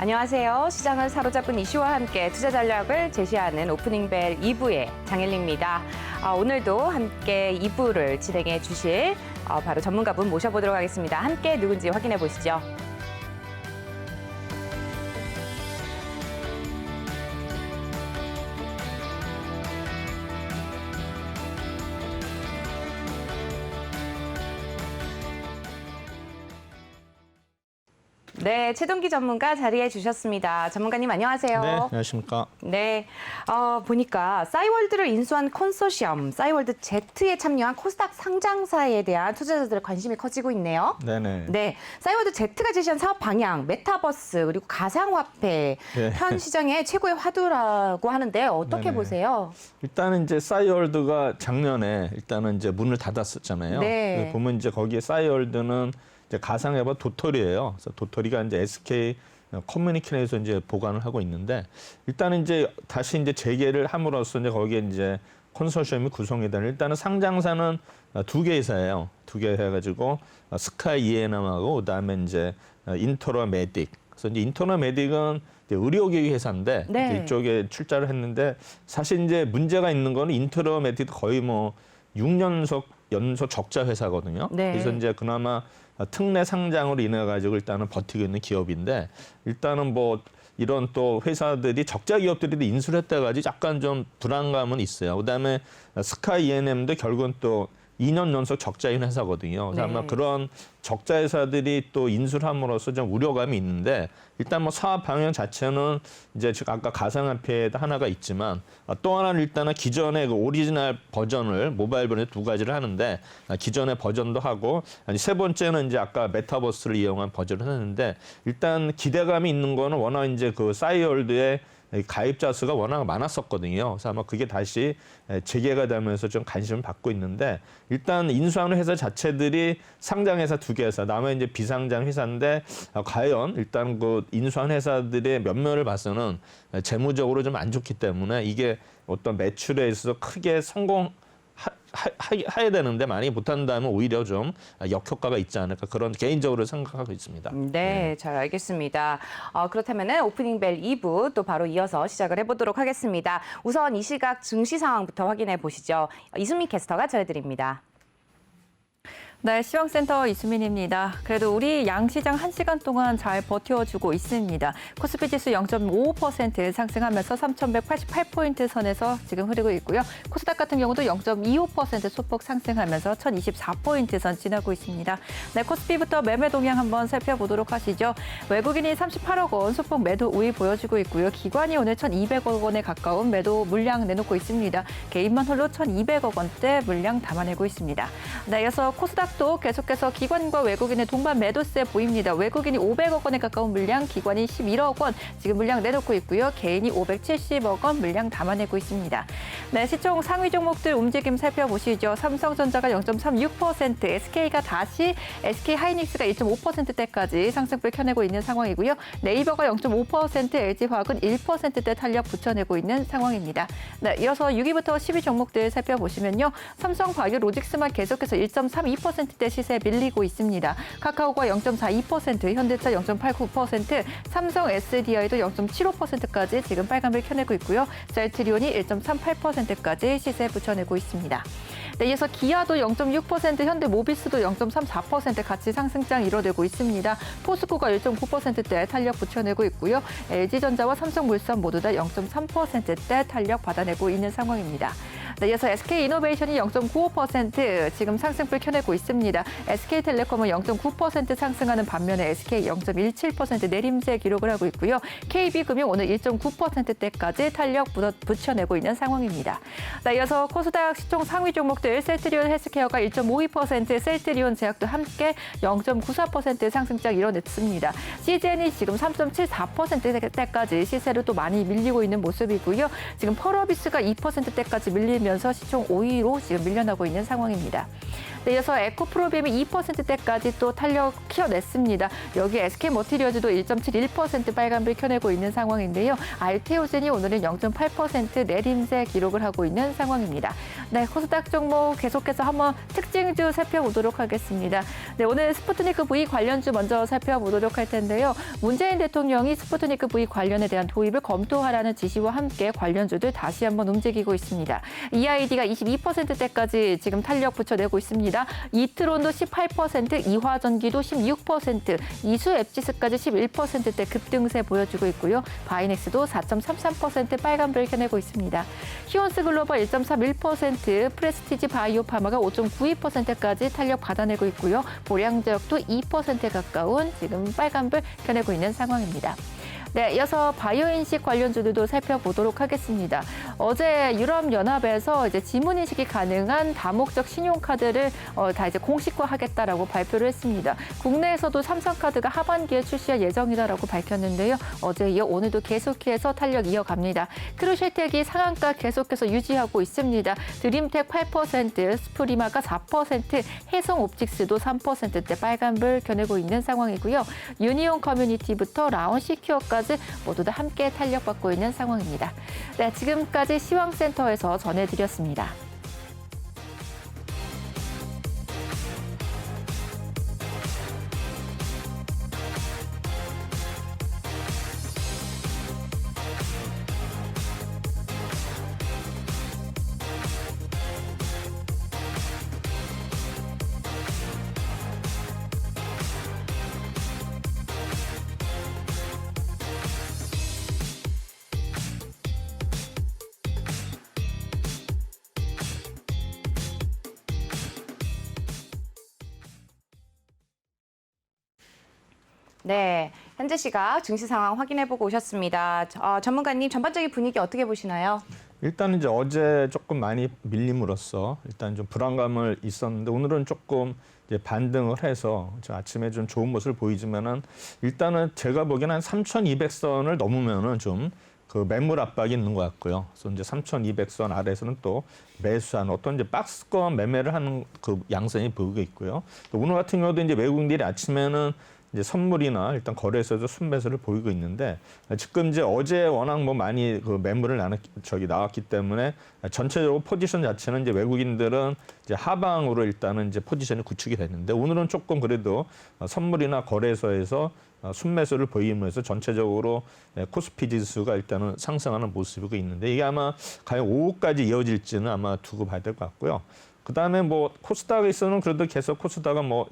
안녕하세요. 시장을 사로잡은 이슈와 함께 투자 전략을 제시하는 오프닝벨 2부의 장일리입니다. 오늘도 함께 2부를 진행해 주실 바로 전문가분 모셔보도록 하겠습니다. 함께 누군지 확인해 보시죠. 네, 최동기 전문가 자리해 주셨습니다. 전문가님 안녕하세요. 네, 안녕하십니까. 네, 보니까 싸이월드를 인수한 컨소시엄, 싸이월드 Z에 참여한 코스닥 상장사에 대한 투자자들의 관심이 커지고 있네요. 네네. 네, 싸이월드 Z가 제시한 사업 방향, 메타버스 그리고 가상화폐, 네. 현 시장의 최고의 화두라고 하는데 어떻게 네네. 보세요? 일단은 이제 싸이월드가 작년에 일단은 이제 문을 닫았었잖아요. 네. 보면 이제 거기에 싸이월드는 이제 가상회화 도토리예요. 그래서 도토리가 이제 SK 커뮤니케이션에서 이제 보관을 하고 있는데 일단은 이제 다시 이제 재개를 함으로써 이제 거기에 이제 컨소시엄이 구성이 되는 일단은 상장사는 두 개 회사예요. 두 개 해가지고 스카이 이에넘하고 그다음에 이제 인터라 메딕. 그래서 이제 인터라 메딕은 의료기기 회사인데 네. 이쪽에 출자를 했는데 사실 이제 문제가 있는 거는 인터라 메딕도 거의 뭐 6년속 연속 적자 회사거든요. 네. 그래서 이제 그나마 특례 상장으로 인해 가지고 일단은 버티고 있는 기업인데 일단은 뭐 이런 또 회사들이 적자 기업들이 인수를 했다 가지고 약간 좀 불안감은 있어요. 그다음에 스카이 E&M도 결국은 또 2년 연속 적자인 회사거든요. 그래서 네. 아마 그런 적자 회사들이 또 인수를 함으로써 좀 우려감이 있는데 일단 뭐 사업 방향 자체는 이제 아까 가상화폐 하나가 있지만 또 하나는 일단은 기존의 그 오리지널 버전을 모바일 버전에 두 가지를 하는데 기존의 버전도 하고 세 번째는 이제 아까 메타버스를 이용한 버전을 했는데 일단 기대감이 있는 거는 워낙 이제 그 싸이월드의 가입자 수가 워낙 많았었거든요. 그래서 아마 그게 다시 재개가 되면서 좀 관심을 받고 있는데 일단 인수하는 회사 자체들이 상장회사 두 개 회사, 남은 이제 비상장 회사인데 과연 일단 그 인수한 회사들의 면면을 봐서는 재무적으로 좀 안 좋기 때문에 이게 어떤 매출에 있어서 크게 해야 되는데 많이 못한다면 오히려 좀 역효과가 있지 않을까 그런 개인적으로 생각하고 있습니다. 네, 잘 알겠습니다. 그렇다면 오프닝벨 2부 또 바로 이어서 시작을 해보도록 하겠습니다. 우선 이 시각 증시 상황부터 확인해 보시죠. 이수민 캐스터가 전해드립니다. 네, 시황센터 이수민입니다. 그래도 우리 양시장 1시간 동안 잘 버텨주고 있습니다. 코스피 지수 0.55% 상승하면서 3,188포인트 선에서 지금 흐르고 있고요. 코스닥 같은 경우도 0.25% 소폭 상승하면서 1,024포인트 선 지나고 있습니다. 네, 코스피부터 매매 동향 한번 살펴보도록 하시죠. 외국인이 38억 원 소폭 매도 우위 보여주고 있고요. 기관이 오늘 1,200억 원에 가까운 매도 물량 내놓고 있습니다. 개인만 홀로 1,200억 원대 물량 담아내고 있습니다. 네, 이어서 코스닥 또 계속해서 기관과 외국인의 동반 매도세 보입니다. 외국인이 500억 원에 가까운 물량, 기관이 11억 원 지금 물량 내놓고 있고요. 개인이 570억 원 물량 담아내고 있습니다. 네, 시총 상위 종목들 움직임 살펴보시죠. 삼성전자가 0.36%, SK가 다시 SK하이닉스가 1.5%대까지 상승폭을 켜내고 있는 상황이고요. 네이버가 0.5%, LG화학은 1%대 탄력 붙여내고 있는 상황입니다. 네, 이어서 6위부터 10위 종목들 살펴보시면요. 삼성바이오 로직스만 계속해서 1.32%대 시세에 밀리고 있습니다. 카카오가 0.42%, 현대차 0.89%, 삼성 SDI도 0.75%까지 지금 빨간불 켜내고 있고요. 셀트리온이 1.38%까지 시세 붙여내고 있습니다. 네, 이어서 기아도 0.6%, 현대모비스도 0.34% 같이 상승장 이뤄내고 있습니다. 포스코가 1.9%대 탄력 붙여내고 있고요. LG전자와 삼성물산 모두 다 0.3%대 탄력 받아내고 있는 상황입니다. 네, 이어서 SK이노베이션이 0.95% 지금 상승불 켜내고 있습니다. SK텔레콤은 0.9% 상승하는 반면에 SK 0.17% 내림세 기록을 하고 있고요. KB금융 오늘 1.9%대까지 탄력 붙여내고 있는 상황입니다. 네, 이어서 코스닥 시총 상위 종목들 셀트리온 헬스케어가 1.52%, 셀트리온 제약도 함께 0.94% 상승장 이뤄냈습니다. CGN이 지금 3.74%대까지 시세로 또 많이 밀리고 있는 모습이고요. 지금 펄어비스가 2%대까지 밀리는 되면서 시총 5위로 지금 밀려나고 있는 상황입니다. 네, 이어서 에코프로비엠이 2%대까지 또 탄력 키워냈습니다. 여기 SK머티리얼즈도 1.71% 빨간불 켜내고 있는 상황인데요. 알테오젠이 오늘은 0.8% 내림세 기록을 하고 있는 상황입니다. 네, 코스닥 종목 계속해서 한번 특징주 살펴보도록 하겠습니다. 네, 오늘 스푸트니크 V 관련주 먼저 살펴보도록 할 텐데요. 문재인 대통령이 스푸트니크 V 관련에 대한 도입을 검토하라는 지시와 함께 관련주들 다시 한번 움직이고 있습니다. EID가 22%대까지 지금 탄력 붙여내고 있습니다. 이트론도 18%, 이화전기도 16%, 이수 앱지스까지 11%대 급등세 보여주고 있고요. 바이넥스도 4.33% 빨간불 켜내고 있습니다. 히온스 글로벌 1.31%, 프레스티지 바이오파마가 5.92%까지 탄력 받아내고 있고요. 보량제약도 2%에 가까운 지금 빨간불 켜내고 있는 상황입니다. 네, 이어서 바이오인식 관련주들도 살펴보도록 하겠습니다. 어제 유럽연합에서 이제 지문인식이 가능한 다목적 신용카드를 다 이제 공식화하겠다라고 발표를 했습니다. 국내에서도 삼성카드가 하반기에 출시할 예정이다라고 밝혔는데요. 어제 이어 오늘도 계속해서 탄력 이어갑니다. 크루실텍이 상한가 계속해서 유지하고 있습니다. 드림텍 8%, 스프리마가 4%, 해성옵틱스도 3%대 빨간불 켜내고 있는 상황이고요. 유니온 커뮤니티부터 라온 시큐어까지 모두 다 함께 탄력받고 있는 상황입니다. 네, 지금까지 시황센터에서 전해드렸습니다. 네, 현재 시각 증시 상황 확인해보고 오셨습니다. 전문가님, 전반적인 분위기 어떻게 보시나요? 일단 이제 어제 조금 많이 밀림으로써 일단 좀 불안감을 있었는데 오늘은 조금 이제 반등을 해서 아침에 좀 좋은 모습을 보이지만은 일단은 제가 보기에는 한 3,200선을 넘으면은 좀 그 매물 압박이 있는 것 같고요. 그래서 이제 3,200선 아래에서는 또 매수한 어떤 이제 박스권 매매를 하는 그 양상이 보이고 있고요. 또 오늘 같은 경우도 이제 외국인들이 아침에는 이제 선물이나 일단 거래소에서 순매수를 보이고 있는데 지금 이제 어제 워낙 뭐 많이 그 매물을 나왔기 때문에 전체적으로 포지션 자체는 이제 외국인들은 이제 하방으로 일단은 이제 포지션이 구축이 됐는데 오늘은 조금 그래도 선물이나 거래소에서 순매수를 보이면서 전체적으로 코스피 지수가 일단은 상승하는 모습이고 있는데 이게 아마 과연 오후까지 이어질지는 아마 두고 봐야 될 것 같고요. 그다음에 뭐 코스닥에서는 그래도 계속 코스닥은 뭐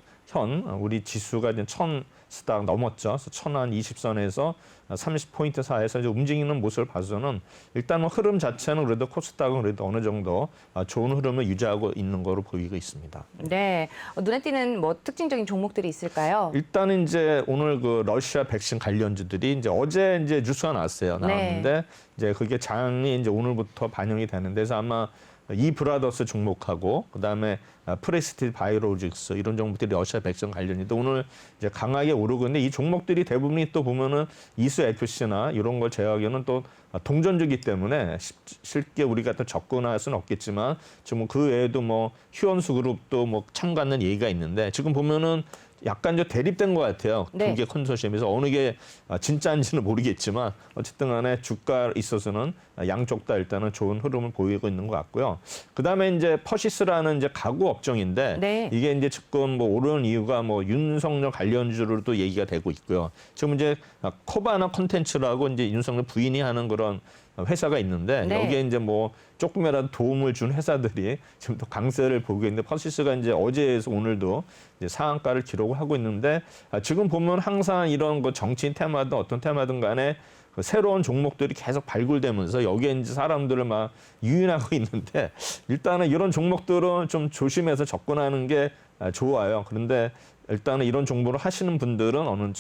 우리 지수가 이제 1,000스닥 넘었죠. 그래서 1,020선에서 30포인트 사이에서 이제 움직이는 모습을 봐서는 일단 뭐 흐름 자체는 그래도 코스닥은 그래도 어느 정도 좋은 흐름을 유지하고 있는 거로 보이고 있습니다. 네, 눈에 띄는 뭐 특징적인 종목들이 있을까요? 일단은 이제 오늘 그 러시아 백신 관련주들이 이제 어제 이제 뉴스가 나왔는데 네. 이제 그게 장이 이제 오늘부터 반영이 되는데 그래서 아마 이 브라더스 종목하고 그다음에 프레스티지 바이오로직스 이런 종목들이 러시아 백신 관련인데 오늘 이제 강하게 오르고 있는데 이 종목들이 대부분이 또 보면은 이수 FC나 이런 걸 제외하기에는 또 동전주기 때문에 쉽게 우리가 또 접근할 수는 없겠지만 지금 그 외에도 뭐 휴원수 그룹도 뭐 참가하는 얘기가 있는데 지금 보면은 약간 좀 대립된 것 같아요. 네. 두 개 컨소시엄에서 어느 게 진짜인지는 모르겠지만 어쨌든 간에 주가에 있어서는 양쪽 다 일단은 좋은 흐름을 보이고 있는 것 같고요. 그다음에 이제 퍼시스라는 이제 가구 업종인데 네. 이게 이제 지금 뭐 오르는 이유가 뭐 윤석열 관련주로도 얘기가 되고 있고요. 지금 이제 코바나 콘텐츠라고 이제 윤석열 부인이 하는 그런 회사가 있는데 네. 여기에 이제 뭐 조금이라도 도움을 준 회사들이 지금 또 강세를 보이고 있는데 퍼시스가 이제 어제에서 오늘도 이제 상한가를 기록을 하고 있는데 지금 보면 항상 이런 거 정치인 테마든 어떤 테마든 간에 그 새로운 종목들이 계속 발굴되면서 여기에 이제 사람들을 막 유인하고 있는데 일단은 이런 종목들은 좀 조심해서 접근하는 게 좋아요. 그런데 일단은 이런 종목을 하시는 분들은 어느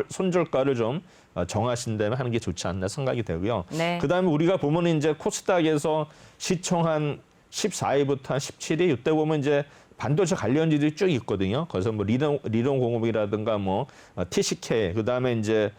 손절가를 좀 정하신 다음에 하는 게 좋지 않나 생각이 되고요. 네. 그다음에 우리가 보면 이제 코스닥에서 시총 한 14위부터 한 17위 이때 보면 이제 반도체 관련주들이 쭉 있거든요. 그래서 뭐 리동 공업이라든가 뭐 TCK 그다음에 이제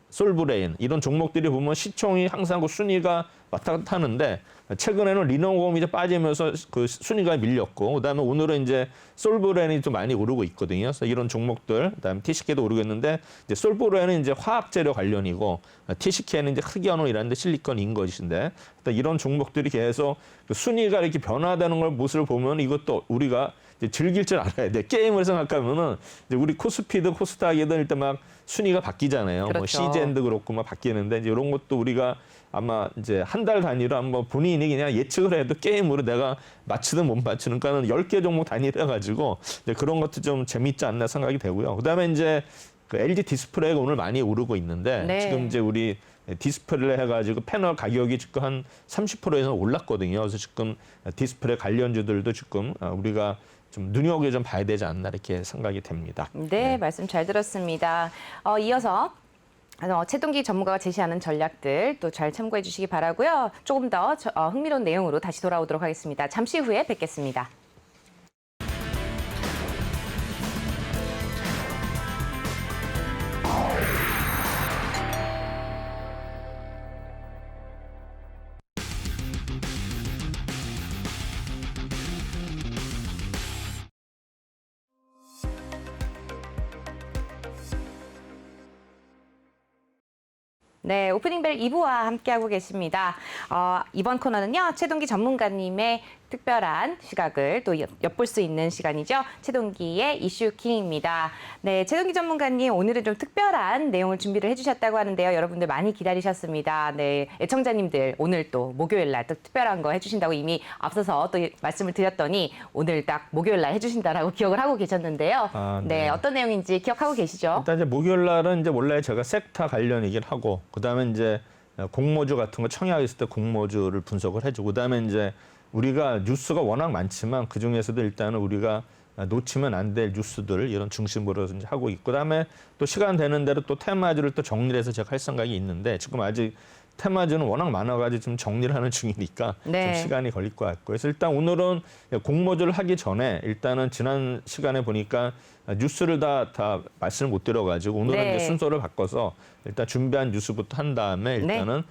솔브레인 이런 종목들이 보면 시총이 항상 그 순위가 왔다 갔다 하는데 최근에는 리노공이 이제 빠지면서 그 순위가 밀렸고 그다음에 오늘은 이제 솔브렌이 좀 많이 오르고 있거든요. 그래서 이런 종목들 그다음에 TCK도 오르고 있는데 이제 솔브렌은 이제 화학 재료 관련이고 TCK는 이제 흑연호 이런 데 실리콘인 것인데 이런 종목들이 계속 그 순위가 이렇게 변화되는 걸 모습을 보면 이것도 우리가 이제 즐길 줄 알아야 돼. 게임을 생각하면은 이제 우리 코스피든 코스닥이든 일단 막 순위가 바뀌잖아요. 그렇죠. 뭐 시젠도 그렇고 막 바뀌는데 이제 이런 것도 우리가 아마 이제 한 달 단위로 한번 본인이 그냥 예측을 해도 게임으로 내가 맞추든 못 맞추는가는 10개 종목 단위로 해가지고 이제 그런 것도 좀 재밌지 않나 생각이 되고요. 그다음에 이제 그 LG 디스플레이가 오늘 많이 오르고 있는데 네. 지금 이제 우리 디스플레이 해가지고 패널 가격이 지금 한 30% 이상 올랐거든요. 그래서 지금 디스플레이 관련주들도 지금 우리가 좀 눈여겨 좀 봐야 되지 않나 이렇게 생각이 됩니다. 네, 말씀 잘 들었습니다. 이어서 최동기 전문가가 제시하는 전략들 또 잘 참고해 주시기 바라고요. 조금 더 흥미로운 내용으로 다시 돌아오도록 하겠습니다. 잠시 후에 뵙겠습니다. 네, 오프닝벨 2부와 함께하고 계십니다. 이번 코너는요, 최동기 전문가님의 특별한 시각을 또 엿볼 수 있는 시간이죠. 최동기의 이슈킹입니다. 네, 최동기 전문가님 오늘은 좀 특별한 내용을 준비를 해주셨다고 하는데요. 여러분들 많이 기다리셨습니다. 네, 애청자님들 오늘 또 목요일 날 또 특별한 거 해주신다고 이미 앞서서 또 말씀을 드렸더니 오늘 딱 목요일 날 해주신다라고 기억을 하고 계셨는데요. 네, 어떤 내용인지 기억하고 계시죠? 일단 이제 목요일 날은 이제 원래 제가 섹터 관련이긴 하고 그다음에 이제 공모주 같은 거 청약했을 때 공모주를 분석을 해주고 그다음에 이제 우리가 뉴스가 워낙 많지만 그 중에서도 일단은 우리가 놓치면 안 될 뉴스들 이런 중심으로 이제 하고 있고 그다음에 또 시간 되는 대로 또 테마주를 또 정리를 해서 제가 할 생각이 있는데 지금 아직 테마주는 워낙 많아가지고 좀 정리를 하는 중이니까 네. 좀 시간이 걸릴 것 같고 그래서 일단 오늘은 공모주를 하기 전에 일단은 지난 시간에 보니까 뉴스를 다 말씀을 못 드려가지고 오늘은 네. 이제 순서를 바꿔서 일단 준비한 뉴스부터 한 다음에 일단은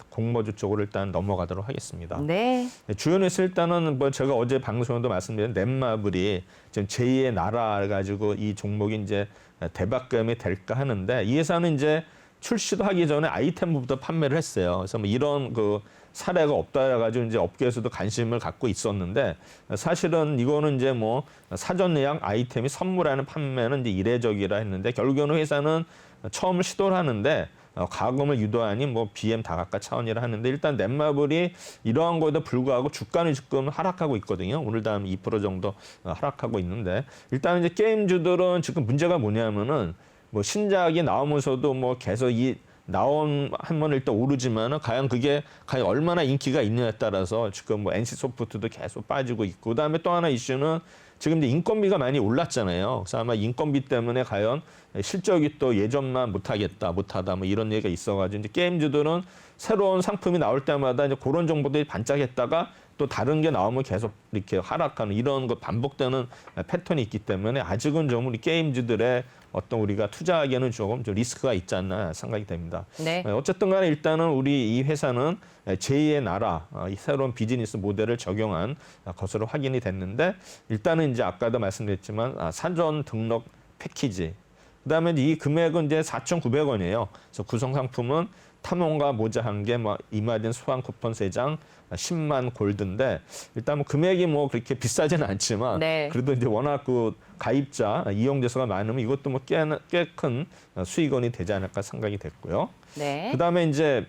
공모주 쪽으로 일단 넘어가도록 하겠습니다. 네. 주요 뉴스 일단은 뭐 제가 어제 방송에도 말씀드린 넷마블이 지금 제2의 나라 가지고 이 종목이 이제 대박감이 될까 하는데 이 회사는 이제 출시도 하기 전에 아이템부터 판매를 했어요. 그래서 뭐 이런 그 사례가 없다 해가지고 이제 업계에서도 관심을 갖고 있었는데 사실은 이거는 이제 뭐 사전 예약 아이템이 선물하는 판매는 이제 이례적이라 했는데 결국에는 회사는 처음 시도를 하는데 가금을 유도하니 뭐 BM 다각화 차원이라 하는데 일단 넷마블이 이러한 거에도 불구하고 주가는 지금 하락하고 있거든요. 오늘 다음 2% 정도 하락하고 있는데 일단 이제 게임주들은 지금 문제가 뭐냐면은 뭐 신작이 나오면서도 뭐 계속 이 나온 한번 일단 오르지만은 과연 그게 얼마나 인기가 있느냐에 따라서 지금 뭐 NC 소프트도 계속 빠지고 있고 그다음에 또 하나 이슈는 지금 이제 인건비가 많이 올랐잖아요. 그래서 아마 인건비 때문에 과연 실적이 또 예전만 못하다 뭐 이런 얘기가 있어가지고 이제 게임주들은 새로운 상품이 나올 때마다 이제 그런 정보들이 반짝했다가 또 다른 게 나오면 계속 이렇게 하락하는 이런 거 반복되는 패턴이 있기 때문에 아직은 좀 우리 게임주들의 어떤 우리가 투자하기에는 조금 좀 리스크가 있지 않나 생각이 됩니다. 네. 어쨌든 간에 일단은 우리 이 회사는 제2의 나라, 이 새로운 비즈니스 모델을 적용한 것으로 확인이 됐는데 일단은 이제 아까도 말씀드렸지만 사전 등록 패키지 그다음에 이 금액은 이제 4,900원이에요. 그래서 구성 상품은 탐험가 모자 한 개, 뭐 이마진 소환 쿠폰 3장, 10만 골드인데 일단 뭐 금액이 뭐 그렇게 비싸지는 않지만 네. 그래도 이제 워낙 그 가입자 이용자 수가 많으면 이것도 뭐 꽤 큰 수익원이 되지 않을까 생각이 됐고요. 네. 그다음에 이제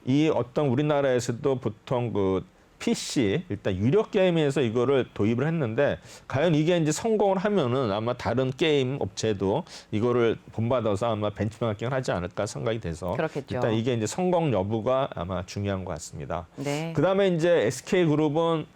이 어떤 우리나라에서도 보통 그 PC 일단 유료 게임에서 이거를 도입을 했는데 과연 이게 이제 성공을 하면은 아마 다른 게임 업체도 이거를 본받아서 아마 벤치마킹을 하지 않을까 생각이 돼서 그렇겠죠. 일단 이게 이제 성공 여부가 아마 중요한 것 같습니다. 네. 그다음에 이제 SK그룹은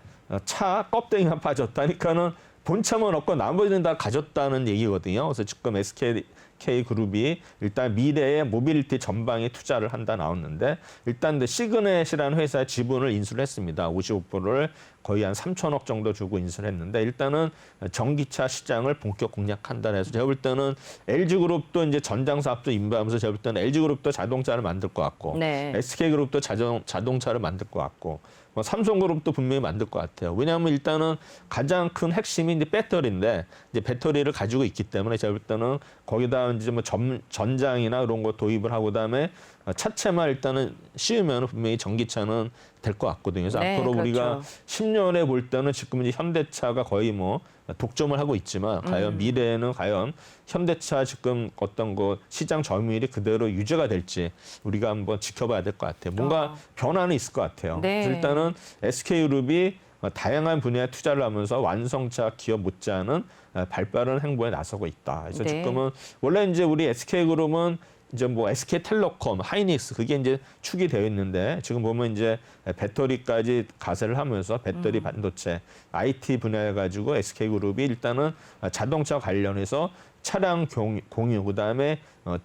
차 껍데기만 빠졌다니까는 본차만 없고 나머지는 다 가졌다는 얘기거든요. 그래서 지금 SK SK 그룹이 일단 미래의 모빌리티 전방에 투자를 한다 나왔는데 일단 시그넷이라는 회사의 지분을 인수를 했습니다. 55%를 거의 한 3천억 정도 주고 인수를 했는데 일단은 전기차 시장을 본격 공략한다 해서 제가 볼 때는 LG그룹도 이제 전장 사업도 인수하면서 제가 볼 때는 LG그룹도 자동차를 만들 것 같고 네. SK그룹도 자동차를 만들 것 같고 뭐 삼성그룹도 분명히 만들 것 같아요. 왜냐하면 일단은 가장 큰 핵심이 이제 배터리인데 이제 배터리를 가지고 있기 때문에 제가 볼 때는 거기다 이제 뭐 전장이나 이런 거 도입을 하고 그다음에 차체만 일단은 씌우면 분명히 전기차는 될 것 같거든요. 그래서 네, 앞으로 그렇죠. 우리가 10년에 볼 때는 지금 이제 현대차가 거의 뭐 독점을 하고 있지만 과연 미래에는 과연 현대차 지금 어떤 거 시장 점유율이 그대로 유지가 될지 우리가 한번 지켜봐야 될 것 같아요. 뭔가 변화는 있을 것 같아요. 네. 그래서 일단은 SK그룹이 다양한 분야에 투자를 하면서 완성차 기업 못지않은 발빠른 행보에 나서고 있다. 그래서 네. 지금은 원래 이제 우리 SK그룹은 이제 뭐 SK텔레콤, 하이닉스 그게 이제 축이 되어 있는데 지금 보면 이제 배터리까지 가세를 하면서 배터리 반도체, IT 분야에 가지고 SK그룹이 일단은 자동차 관련해서 차량 공유 그다음에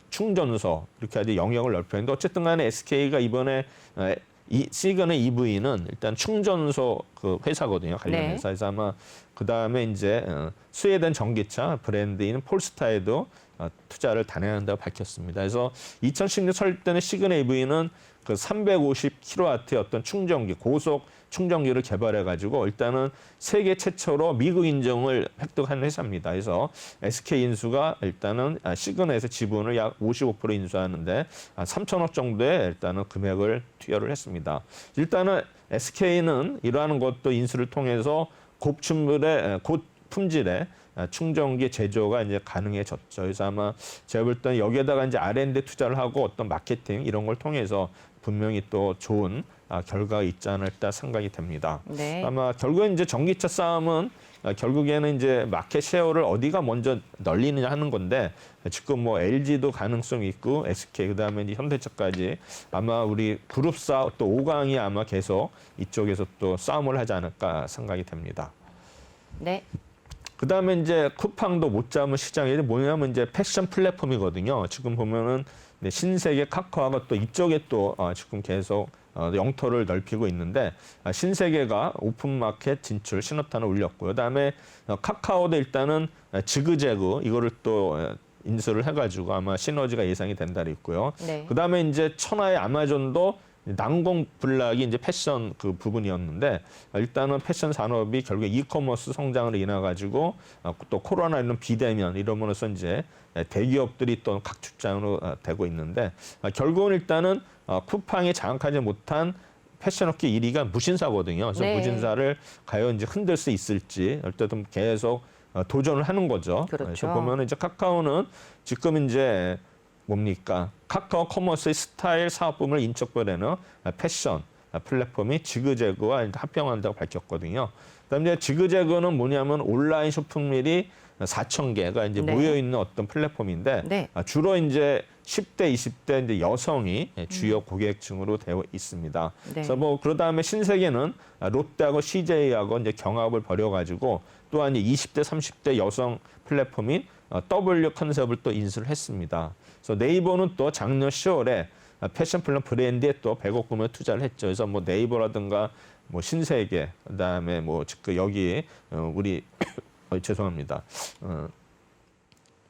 충전소 이렇게 아주 영역을 넓혔는데 어쨌든 간에 SK가 이번에 이 시그널 EV는 일단 충전소 그 회사거든요. 관련 네. 회사에서 아마 그다음에 이제 스웨덴 전기차 브랜드인 폴스타에도 투자를 단행한다고 밝혔습니다. 그래서 2010년 설때는 시그널 EV는 그 350kW의 어떤 충전기, 고속 충전기를 개발해 가지고 일단은 세계 최초로 미국 인정을 획득한 회사입니다. 그래서 SK 인수가 일단은 시그널에서 지분을 약 55% 인수하는데 3천억 정도의 일단은 금액을 투여를 했습니다. 일단은 SK는 이러한 것도 인수를 통해서 고품질의 충전기 제조가 이제 가능해졌죠. 그래서 아마 제가 볼 때는 여기에다가 이제 R&D 투자를 하고 어떤 마케팅 이런 걸 통해서 분명히 또 좋은 결과가 있지 않을까 생각이 됩니다. 네. 아마 결국엔 이제 전기차 싸움은 결국에는 이제 마켓 셰어를 어디가 먼저 널리느냐 하는 건데 지금 뭐 LG도 가능성이 있고 SK 그다음에 이제 현대차까지 아마 우리 그룹사 또 5강이 아마 계속 이쪽에서 또 싸움을 하지 않을까 생각이 됩니다. 네. 그다음에 이제 쿠팡도 못 잡은 시장이 뭐냐면 이제 패션 플랫폼이거든요. 지금 보면은 신세계 카카오가 또 이쪽에 또 지금 계속 영토를 넓히고 있는데 신세계가 오픈마켓 진출 신호탄을 올렸고요. 그다음에 카카오도 일단은 지그재그 이거를 또 인수를 해가지고 아마 시너지가 예상이 된다고 있고요. 네. 그다음에 이제 천하의 아마존도 난공불락이 이제 패션 그 부분이었는데 일단은 패션 산업이 결국에 이커머스 성장으로 인해 가지고 또 코로나 이런 비대면 이러면서 이제 대기업들이 또 각축장으로 되고 있는데 결국은 일단은 쿠팡이 장악하지 못한 패션업계 1위가 무신사거든요. 그래서 네. 무신사를 과연 이제 흔들 수 있을지 어쨌든 계속 도전을 하는 거죠. 그렇죠. 그래서 보면 이제 카카오는 지금 이제 뭡니까? 카카오 커머스의 스타일 사업부문을 인척벌에는 패션 플랫폼이 지그재그와 합병한다고 밝혔거든요. 그다음에 이제 지그재그는 뭐냐면 온라인 쇼핑몰이 4,000개가 이제 네. 모여 있는 어떤 플랫폼인데 네. 주로 이제 10대, 20대 이제 여성이 주요 고객층으로 되어 있습니다. 네. 그래서 뭐 그러다음에 신세계는 롯데하고 CJ하고 이제 경합을 벌여가지고 또한 20대, 30대 여성 플랫폼인 W 컨셉을 또 인수를 했습니다. 그래서 네이버는 또 작년 10월에 패션 플랫폼 브랜드에 또 100억 규모 투자를 했죠. 그래서 뭐 네이버라든가 뭐 신세계, 그다음에 뭐 그 여기 우리 죄송합니다.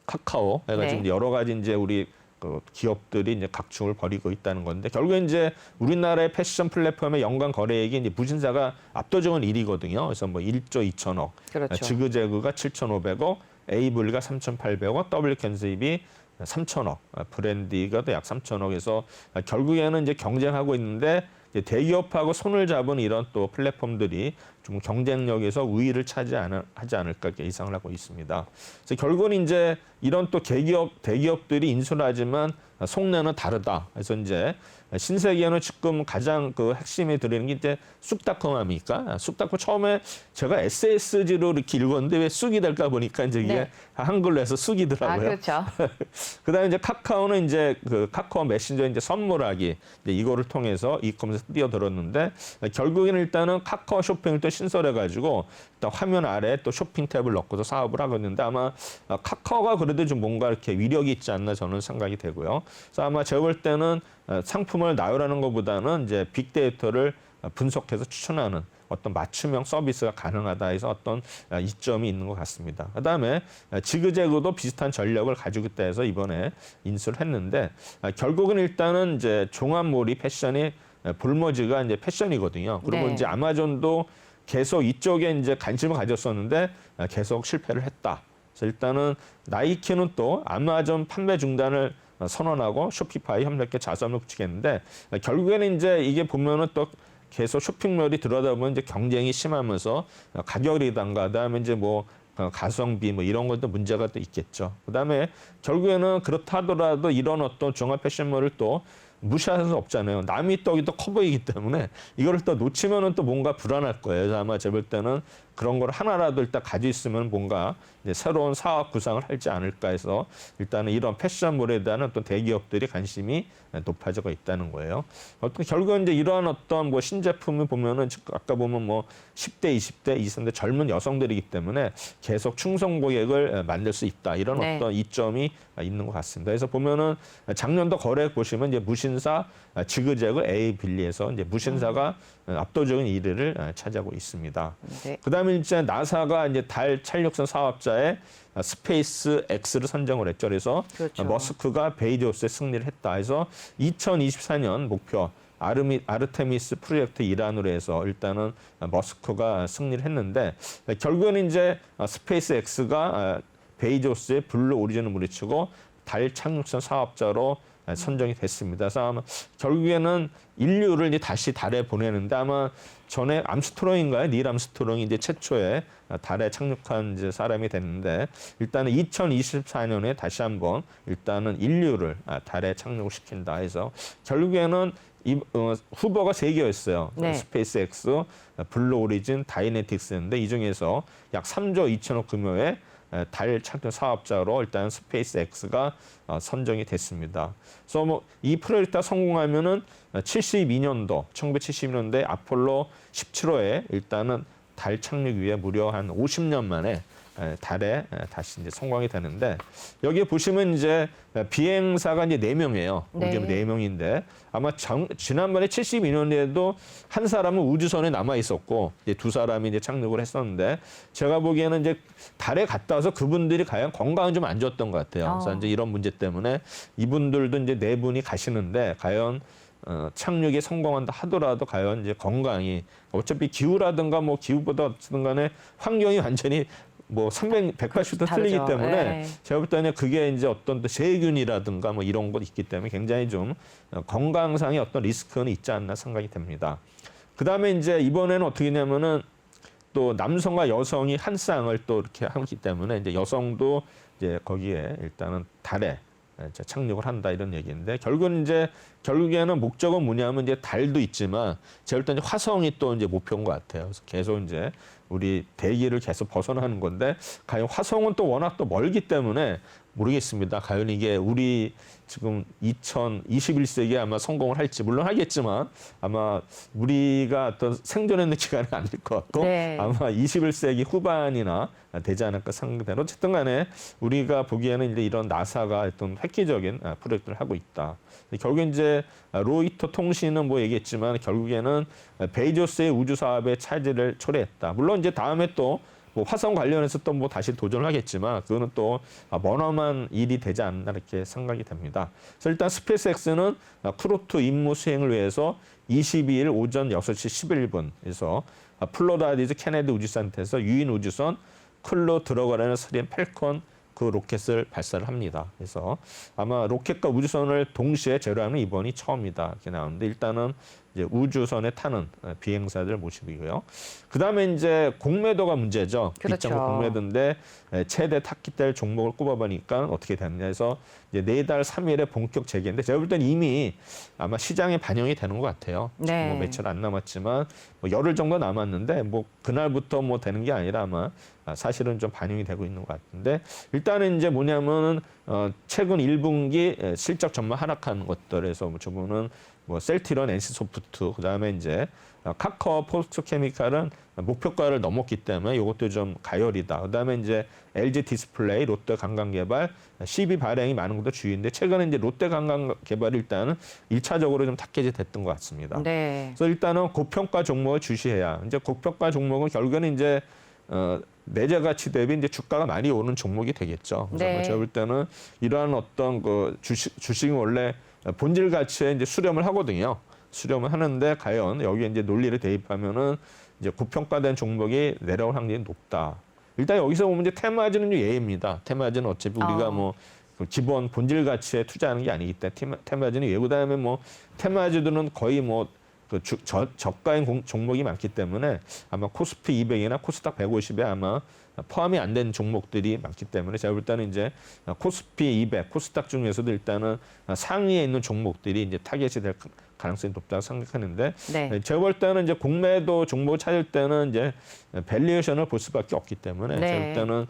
카카오 해가지고 네. 여러 가지 이제 우리 그 기업들이 이제 각축을 벌이고 있다는 건데 결국에 이제 우리나라의 패션 플랫폼의 연간 거래액이 이제 무신사가 압도적인 1위거든요. 그래서 뭐 1조 2천억, 그렇죠. 지그재그가 7,500억, 에이블리가 3,800억, W컨셉이 3천억, 브랜디가 약 3천억에서 결국에는 이제 경쟁하고 있는데 이제 대기업하고 손을 잡은 이런 또 플랫폼들이 좀 경쟁력에서 우위를 차지하지 않을까 이렇게 예상을 하고 있습니다. 그래서 결국은 이제 이런 또 대기업들이 인수를 하지만 속내는 다르다. 그래서 이제 신세계는 지금 가장 그 핵심이 들어있는 게 이제 쑥닷컴 아닙니까? 쑥닷컴 처음에 제가 SSG로 이렇게 읽었는데 왜 쑥이 될까 보니까 이제 이게 네. 한글로 해서 쑥이더라고요. 아, 그렇죠. 그다음에 이제 카카오는 이제 그 카카오 메신저 이제 선물하기 이제 이거를 통해서 이커머스 뛰어들었는데 결국에는 일단은 카카오 쇼핑을 또 신설해가지고 일단 화면 아래 또 쇼핑 탭을 넣고서 사업을 하고 있는데 아마 카카오가 그래도 좀 뭔가 이렇게 위력이 있지 않나 저는 생각이 되고요. 그래서 아마 제가 볼 때는 상품을 나열하는 것보다는 이제 빅데이터를 분석해서 추천하는 어떤 맞춤형 서비스가 가능하다 해서 어떤 이점이 있는 것 같습니다. 그다음에 지그재그도 비슷한 전력을 가지고 있다 해서 이번에 인수를 했는데 결국은 일단은 이제 종합몰이 패션이 볼모지가 이제 패션이거든요. 그리고 네. 이제 아마존도 계속 이쪽에 이제 관심을 가졌었는데 계속 실패를 했다. 그래서 일단은 나이키는 또 아마존 판매 중단을 선언하고 쇼피파이 협력계 자선을 붙이겠는데 결국에는 이제 이게 보면은 또 계속 쇼핑몰이 들어가보면 이제 경쟁이 심하면서 가격이든가 그다음에 이제 뭐 가성비 뭐 이런 것도 문제가 또 있겠죠. 그다음에 결국에는 그렇다 하더라도 이런 어떤 종합 패션몰을 또 무시할 수 없잖아요. 남이 떡이 또 커 보이기 때문에 이거를 또 놓치면은 또 뭔가 불안할 거예요. 그래서 아마 제가 볼 때는 그런 걸 하나라도 일단 가지고 있으면 뭔가 이제 새로운 사업 구상을 할지 않을까 해서 일단은 이런 패션몰에 대한 어떤 대기업들이 관심이 높아지고 있다는 거예요. 어떤 결국은 이제 이러한 어떤 뭐 신제품을 보면은 아까 보면 뭐 10대, 20대, 20대 젊은 여성들이기 때문에 계속 충성 고객을 만들 수 있다. 이런 네. 어떤 이점이 있는 것 같습니다. 그래서 보면은 작년도 거래액 보시면 이제 무신사 지그재그 에이빌리에서 이제 무신사가 압도적인 1위를 차지하고 있습니다. 네. 그다음에 이제 나사가 이제 달 착륙선 사업자의 스페이스 X를 선정을 했죠. 그래서 그렇죠. 머스크가 베이조스에 승리를 했다. 해서 2024년 목표 아르테미스 프로젝트 일환으로 해서 일단은 머스크가 승리를 했는데 결국에는 이제 스페이스 X가 베이조스의 블루 오리진을 물리치고 달 착륙선 사업자로 선정이 됐습니다. 그래서 아마 결국에는 인류를 이제 다시 달에 보내는데 아마 전에 암스트롱인가요? 닐 암스트롱이 이제 최초에 달에 착륙한 이제 사람이 됐는데 일단은 2024년에 다시 한번 일단은 인류를 달에 착륙을 시킨다 해서 결국에는 후보가 3개였어요. 네. 스페이스 X, 블루 오리진, 다이내틱스였는데 이 중에서 약 3조 2천억 규모의 달 착륙 사업자로 일단 스페이스 X가 선정이 됐습니다. 그래서 뭐 이 프로젝트가 성공하면은 1972년도에 아폴로 17호에 일단은 달 착륙 위에 무려 한 50년 만에 달에 다시 이제 성공이 되는데 여기에 보시면 이제 비행사가 이제 4명이에요. 네. 4명인데 아마 지난번에 72년에도 한 사람은 우주선에 남아 있었고 이제 2사람이 이제 착륙을 했었는데 제가 보기에는 이제 달에 갔다 와서 그분들이 과연 건강은 좀 안 좋았던 것 같아요. 그래서 이제 이런 문제 때문에 이분들도 이제 4분이 가시는데 과연 착륙에 성공한다 하더라도 과연 이제 건강이 어차피 기후라든가 뭐 기후보다 어쨌든 간에 환경이 완전히 뭐 180도 틀리기 다르죠. 때문에 네. 제가 볼 때는 그게 이제 어떤 또 세균이라든가 뭐 이런 것 있기 때문에 굉장히 좀 건강상의 어떤 리스크는 있지 않나 생각이 됩니다. 그다음에 이제 이번에는 어떻게 했냐면은 또 남성과 여성이 한 쌍을 또 이렇게 하기 때문에 이제 여성도 이제 거기에 일단은 달에 이제 착륙을 한다 이런 얘기인데 결국에는 목적은 뭐냐면 이제 달도 있지만 제가 볼 때 이제 화성이 또 이제 목표인 것 같아요. 그래서 계속 이제 우리 대기를 계속 벗어나는 건데 과연 화성은 또 워낙 또 멀기 때문에 모르겠습니다. 과연 이게 우리 지금 2021세기에 아마 성공을 할지 물론 하겠지만 아마 우리가 어떤 생존했는 기간이 아닐 것 같고 네. 아마 21세기 후반이나 되지 않을까 생각되는 어쨌든 간에 우리가 보기에는 이제 이런 나사가 어떤 획기적인 프로젝트를 하고 있다. 결국 이제 로이터 통신은 뭐 얘기했지만 결국에는 베이조스의 우주 사업에 차질을 초래했다. 물론 이제 다음에 또 뭐 화성 관련해서 또 뭐 다시 도전을 하겠지만 그거는 또 머나먼 일이 되지 않나 이렇게 생각이 됩니다. 그래서 일단 스페이스X는 크루2 임무 수행을 위해서 22일 오전 6시 11분에서 플로라디즈 케네디 우주센터에서 유인 우주선 클루 드래곤을 스린 펠컨 그 로켓을 발사를 합니다. 그래서 아마 로켓과 우주선을 동시에 제로하는 이번이 처음이다 이렇게 나오는데 일단은 이제 우주선에 타는 비행사들 모습이고요. 그다음에 이제 공매도가 문제죠. 그렇죠. 입장료 공매도인데 최대 탑기될 종목을 꼽아보니까 어떻게 됐냐 해서 이제 내달 3일에 본격 재개인데 제가 볼 때는 이미 아마 시장에 반영이 되는 것 같아요. 네. 뭐 며칠 안 남았지만 뭐 열흘 정도 남았는데 뭐 그날부터 뭐 되는 게 아니라 아마 사실은 좀 반영이 되고 있는 것 같은데 일단은 이제 뭐냐면은 최근 1분기 실적 전망 하락한 것들에서 뭐 저분은 뭐 셀트리온, NC소프트 그다음에 이제 카카오, 포스트케미칼은 목표가를 넘었기 때문에 이것도 좀 가열이다. 그다음에 이제 LG 디스플레이, 롯데 관광개발, CB 발행이 많은 것도 주의인데 최근에 이제 롯데 관광개발이 일단은 1차적으로 좀 탁해지 됐던 것 같습니다. 네. 그래서 일단은 고평가 종목을 주시해야 이제 고평가 종목은 결국에는 이제 내재 가치 대비 이제 주가가 많이 오른 종목이 되겠죠. 그래서 네. 제가 볼 때는 이러한 어떤 그 주식이 원래 본질 가치에 이제 수렴을 하거든요. 수렴을 하는데 과연 여기에 이제 논리를 대입하면은 이제 고평가된 종목이 내려올 확률이 높다. 일단 여기서 보면 이제 테마주는 예입니다. 테마주는 어차피 우리가 뭐 기본 본질 가치에 투자하는 게 아니기 때문에 테마주는 예. 그다음에 뭐 테마주들은 거의 뭐 그 저가인 종목이 많기 때문에 아마 코스피 200이나 코스닥 150에 아마 포함이 안 된 종목들이 많기 때문에 제가 볼 때는 이제 코스피 200, 코스닥 중에서도 일단은 상위에 있는 종목들이 이제 타겟이 될 가능성이 높다고 생각하는데 네. 제가 볼 때는 이제 공매도 종목을 찾을 때는 이제 밸류에이션을 볼 수밖에 없기 때문에 네. 제가 볼 때는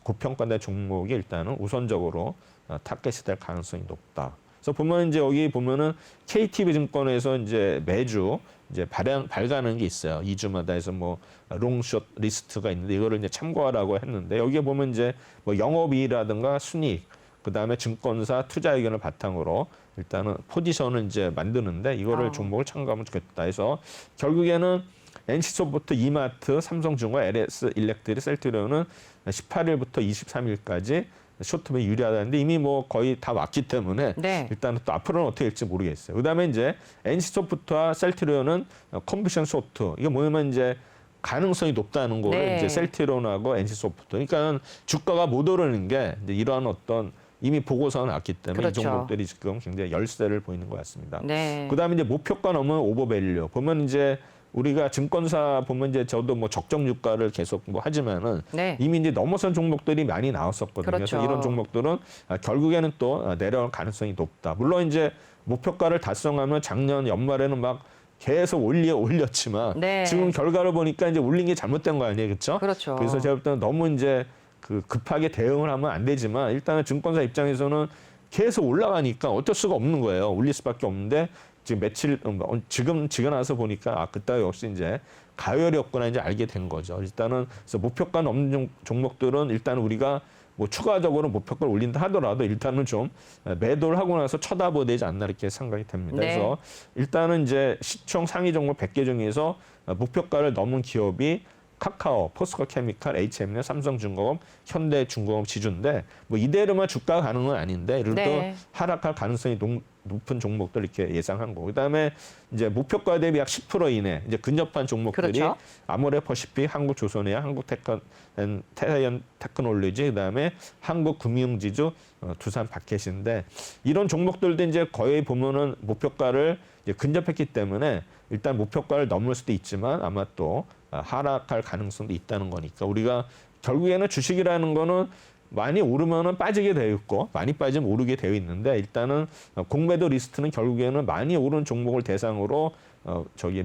고평가된 종목이 일단은 우선적으로 타겟이 될 가능성이 높다. 그래서 보면 이제 여기 보면은 KTB 증권에서 이제 매주 이제 발간하는 게 있어요. 2주마다 해서 뭐 롱숏 리스트가 있는데 이거를 이제 참고하라고 했는데 여기에 보면 이제 뭐 영업이익이라든가 순이익, 그다음에 증권사 투자 의견을 바탕으로 일단은 포지션을 이제 만드는데 이거를 종목을 참고하면 좋겠다 해서 결국에는 NC소프트, 이마트, 삼성중공, LS 일렉트릭, 셀트리온은 18일부터 23일까지 쇼트맨 유리하다는데 이미 뭐 거의 다 왔기 때문에 네. 일단은 또 앞으로는 어떻게 될지 모르겠어요. 그다음에 이제 NC소프트와 셀트리온은 컨비션 쇼트. 이게 뭐냐면 이제 가능성이 높다는 거를 네. 이제 셀트리온하고 NC소프트. 그러니까 주가가 못 오르는 게 이제 이러한 어떤 이미 보고서가 나왔기 때문에 그렇죠. 이 종목들이 지금 굉장히 열세를 보이는 것 같습니다. 네. 그다음에 이제 목표가 넘으면 오버밸류. 보면 이제 우리가 증권사 보면 이제 저도 뭐 적정 유가를 계속 뭐 하지만은 네. 이미 이제 넘어선 종목들이 많이 나왔었거든요. 그렇죠. 그래서 이런 종목들은 결국에는 또 내려올 가능성이 높다. 물론 이제 목표가를 달성하면 작년 연말에는 막 계속 올렸지만 네. 지금 결과를 보니까 이제 올린 게 잘못된 거 아니에요, 그렇죠? 그렇죠. 그래서 제가 볼 때는 너무 이제 그 급하게 대응을 하면 안 되지만 일단은 증권사 입장에서는 계속 올라가니까 어쩔 수가 없는 거예요. 올릴 수밖에 없는데 지금 며칠 지금 나서 보니까 그때 역시 이제 가열이었구나 이제 알게 된 거죠. 일단은 그래서 목표가 넘는 종목들은 일단 우리가 뭐 추가적으로 목표가를 올린다 하더라도 일단은 좀 매도를 하고 나서 쳐다봐야 되지 않나 이렇게 생각이 됩니다. 네. 그래서 일단은 이제 시총 상위 종목 100개 중에서 목표가를 넘은 기업이 카카오, 포스코케미칼, HMN, 삼성중공업, 현대중공업 지주인데 뭐 이대로만 주가가 가는 건 아닌데 이를 네. 또 하락할 가능성이 높은 종목들 이렇게 예상한 거고 그다음에 이제 목표가 대비 약 10% 이내 이제 근접한 종목들이 그렇죠. 아모레퍼시픽, 한국조선해양, 한국테크노 테크놀로지 그다음에 한국금융지주, 두산 바켓인데 이런 종목들도 이제 거의 보면은 목표가를 이제 근접했기 때문에 일단 목표가를 넘을 수도 있지만 아마 또 하락할 가능성도 있다는 거니까 우리가 결국에는 주식이라는 거는 많이 오르면은 빠지게 되어 있고 많이 빠지면 오르게 되어 있는데 일단은 공매도 리스트는 결국에는 많이 오른 종목을 대상으로